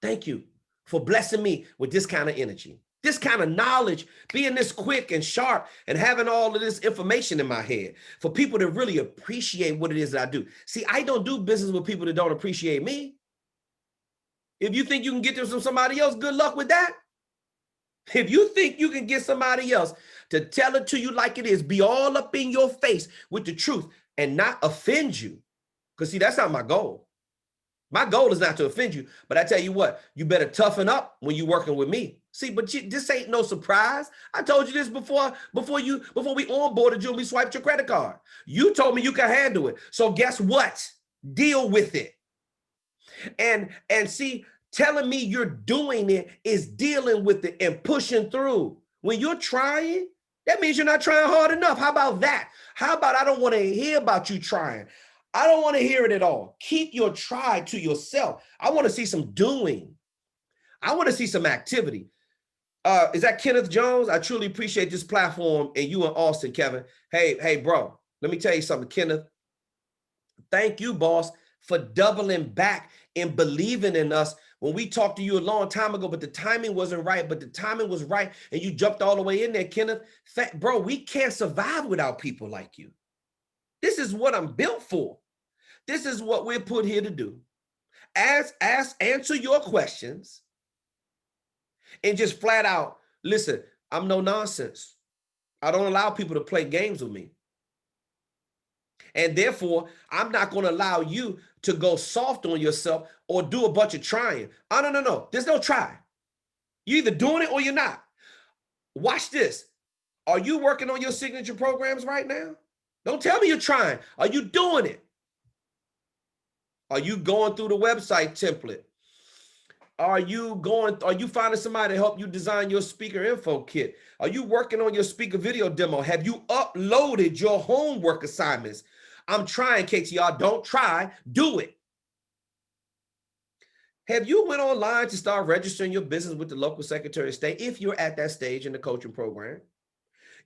Thank you for blessing me with this kind of energy, this kind of knowledge, being this quick and sharp and having all of this information in my head for people to really appreciate what it is that I do. See, I don't do business with people that don't appreciate me. If you think you can get this from somebody else, good luck with that. If you think you can get somebody else to tell it to you like it is, be all up in your face with the truth and not offend you. Because see, that's not my goal. My goal is not to offend you, but I tell you what, you better toughen up when you're working with me. See, but this ain't no surprise. I told you this before we onboarded you and we swiped your credit card. You told me you can handle it. So guess what? Deal with it. And see, telling me you're doing it is dealing with it and pushing through. When you're trying, that means you're not trying hard enough. How about that? How about I don't want to hear about you trying? I don't want to hear it at all. Keep your try to yourself. I want to see some doing. I want to see some activity. Is that Kenneth Jones? I truly appreciate this platform and you and Austin, Kevin. Hey, bro, let me tell you something, Kenneth. Thank you, boss, for doubling back and believing in us when we talked to you a long time ago, but the timing wasn't right, but the timing was right, and you jumped all the way in there, Kenneth. Bro, we can't survive without people like you. This is what I'm built for. This is what we're put here to do. Answer your questions, and just flat out, listen, I'm no nonsense. I don't allow people to play games with me. And therefore, I'm not going to allow you to go soft on yourself or do a bunch of trying. Oh, no. There's no try. You're either doing it or you're not. Watch this. Are you working on your signature programs right now? Don't tell me you're trying. Are you doing it? Are you going through the website template? Are you finding somebody to help you design your speaker info kit? Are you working on your speaker video demo? Have you uploaded your homework assignments? I'm trying, KTR. Don't try, do it. Have you went online to start registering your business with the local Secretary of State if you're at that stage in the coaching program?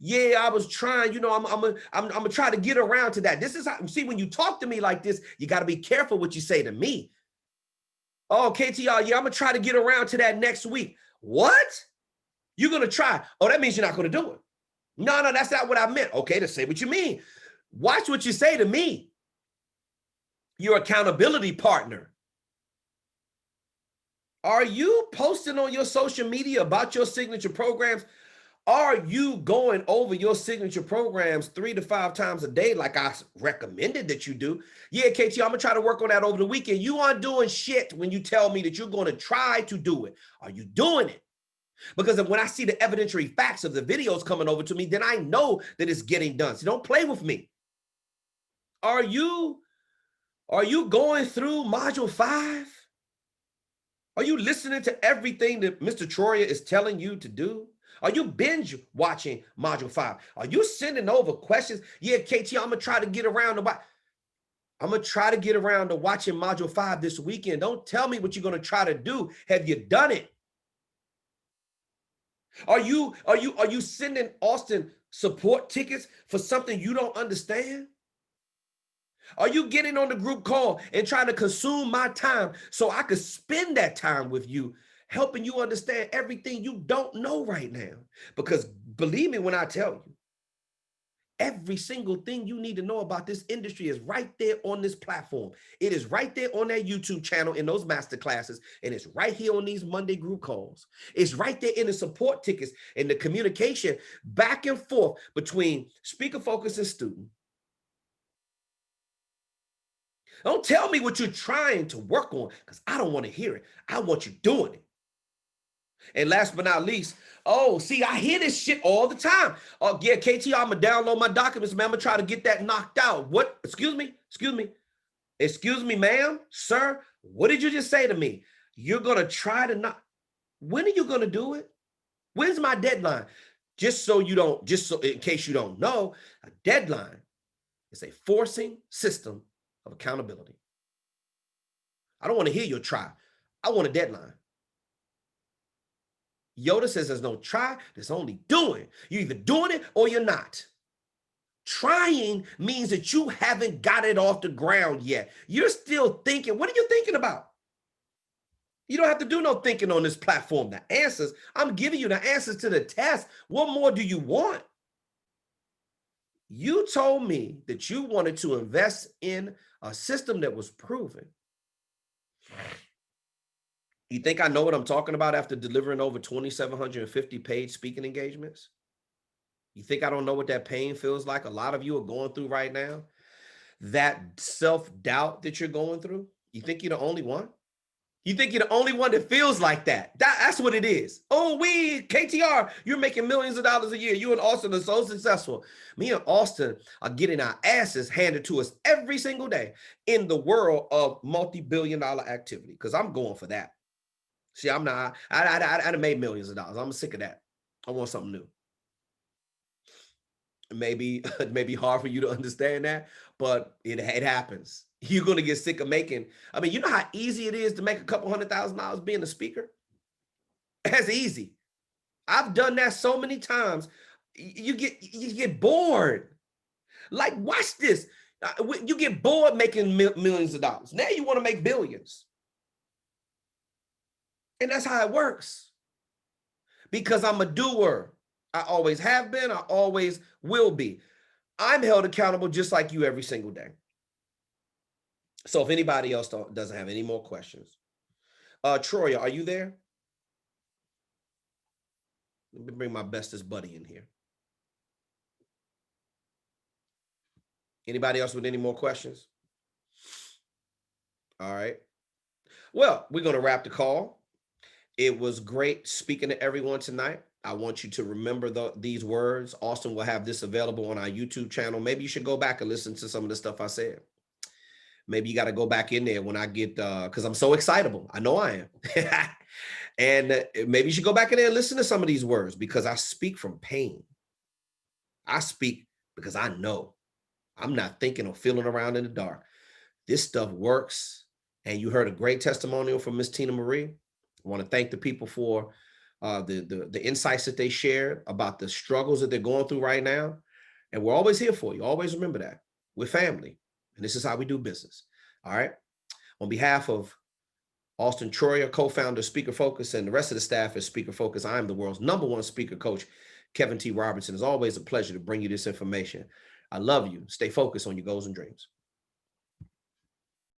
Yeah, I was trying, you know, I'm gonna try to get around to that. This is how, see, when you talk to me like this, you got to be careful what you say to me. Oh, KTR, yeah, I'm gonna try to get around to that next week. What? You're gonna try? Oh, that means you're not gonna do it. No, that's not what I meant. Okay, to say what you mean. Watch what you say to me. Your accountability partner. Are you posting on your social media about your signature programs? Are you going over your signature programs 3 to 5 times a day like I recommended that you do? Yeah, KT, I'm going to try to work on that over the weekend. You aren't doing shit when you tell me that you're going to try to do it. Are you doing it? Because when I see the evidentiary facts of the videos coming over to me, then I know that it's getting done. So don't play with me. Are you going through module 5? Are you listening to everything that Mr. Troyer is telling you to do? Are you binge watching module 5? Are you sending over questions? Yeah, KT, I'm gonna try to get around to watching module 5 this weekend. Don't tell me what you're gonna try to do. Have you done it? Are you sending Auston support tickets for something you don't understand? Are you getting on the group call and trying to consume my time so I could spend that time with you, helping you understand everything you don't know right now? Because believe me when I tell you, every single thing you need to know about this industry is right there on this platform. It is right there on that YouTube channel in those master classes, and it's right here on these Monday group calls. It's right there in the support tickets and the communication back and forth between Speaker Focus and student. Don't tell me what you're trying to work on, because I don't want to hear it. I want you doing it. And last but not least, oh, see, I hear this shit all the time. Oh, yeah, KT, I'm going to download my documents, man. I'm going to try to get that knocked out. What? Excuse me, ma'am, sir. What did you just say to me? You're going to try to knock. When are you going to do it? When's my deadline? In case you don't know, a deadline is a forcing system of accountability. I don't want to hear your try. I want a deadline. Yoda says there's no try, there's only doing. You're either doing it or you're not. Trying means that you haven't got it off the ground yet. You're still thinking. What are you thinking about? You don't have to do no thinking on this platform. The answers, I'm giving you the answers to the test. What more do you want? You told me that you wanted to invest in a system that was proven. You think I know what I'm talking about after delivering over 2,750 paid speaking engagements? You think I don't know what that pain feels like? A lot of you are going through right now. That self-doubt that you're going through. You think you're the only one? You think you're the only one that feels like that? That's what it is. Oh, KTR, you're making millions of dollars a year. You and Auston are so successful. Me and Auston are getting our asses handed to us every single day in the world of multi-billion-dollar activity, because I'm going for that. See, I'm not, I made millions of dollars. I'm sick of that. I want something new. Maybe it may be hard for you to understand that, but it happens. You're going to get sick of making. I mean, you know how easy it is to make a couple $100,000 being a speaker? That's easy. I've done that so many times. You get bored. Like, watch this. You get bored making millions of dollars. Now you want to make billions. And that's how it works. Because I'm a doer. I always have been. I always will be. I'm held accountable just like you every single day. So if anybody else doesn't have any more questions. Troyer, are you there? Let me bring my bestest buddy in here. Anybody else with any more questions? All right. Well, we're going to wrap the call. It was great speaking to everyone tonight. I want you to remember these words. Austin will have this available on our YouTube channel. Maybe you should go back and listen to some of the stuff I said. Maybe you got to go back in there when I get, because I'm so excitable. I know I am. And maybe you should go back in there and listen to some of these words, because I speak from pain. I speak because I know. I'm not thinking or feeling around in the dark. This stuff works. And you heard a great testimonial from Miss Tina Marie. I want to thank the people for the insights that they shared about the struggles that they're going through right now. And we're always here for you. Always remember that. We're family. And this is how we do business. All right. On behalf of Auston Troyer, co-founder of Speaker Focus, and the rest of the staff at Speaker Focus, I am the world's #1 speaker coach, Kevin T. Robertson. It's always a pleasure to bring you this information. I love you. Stay focused on your goals and dreams.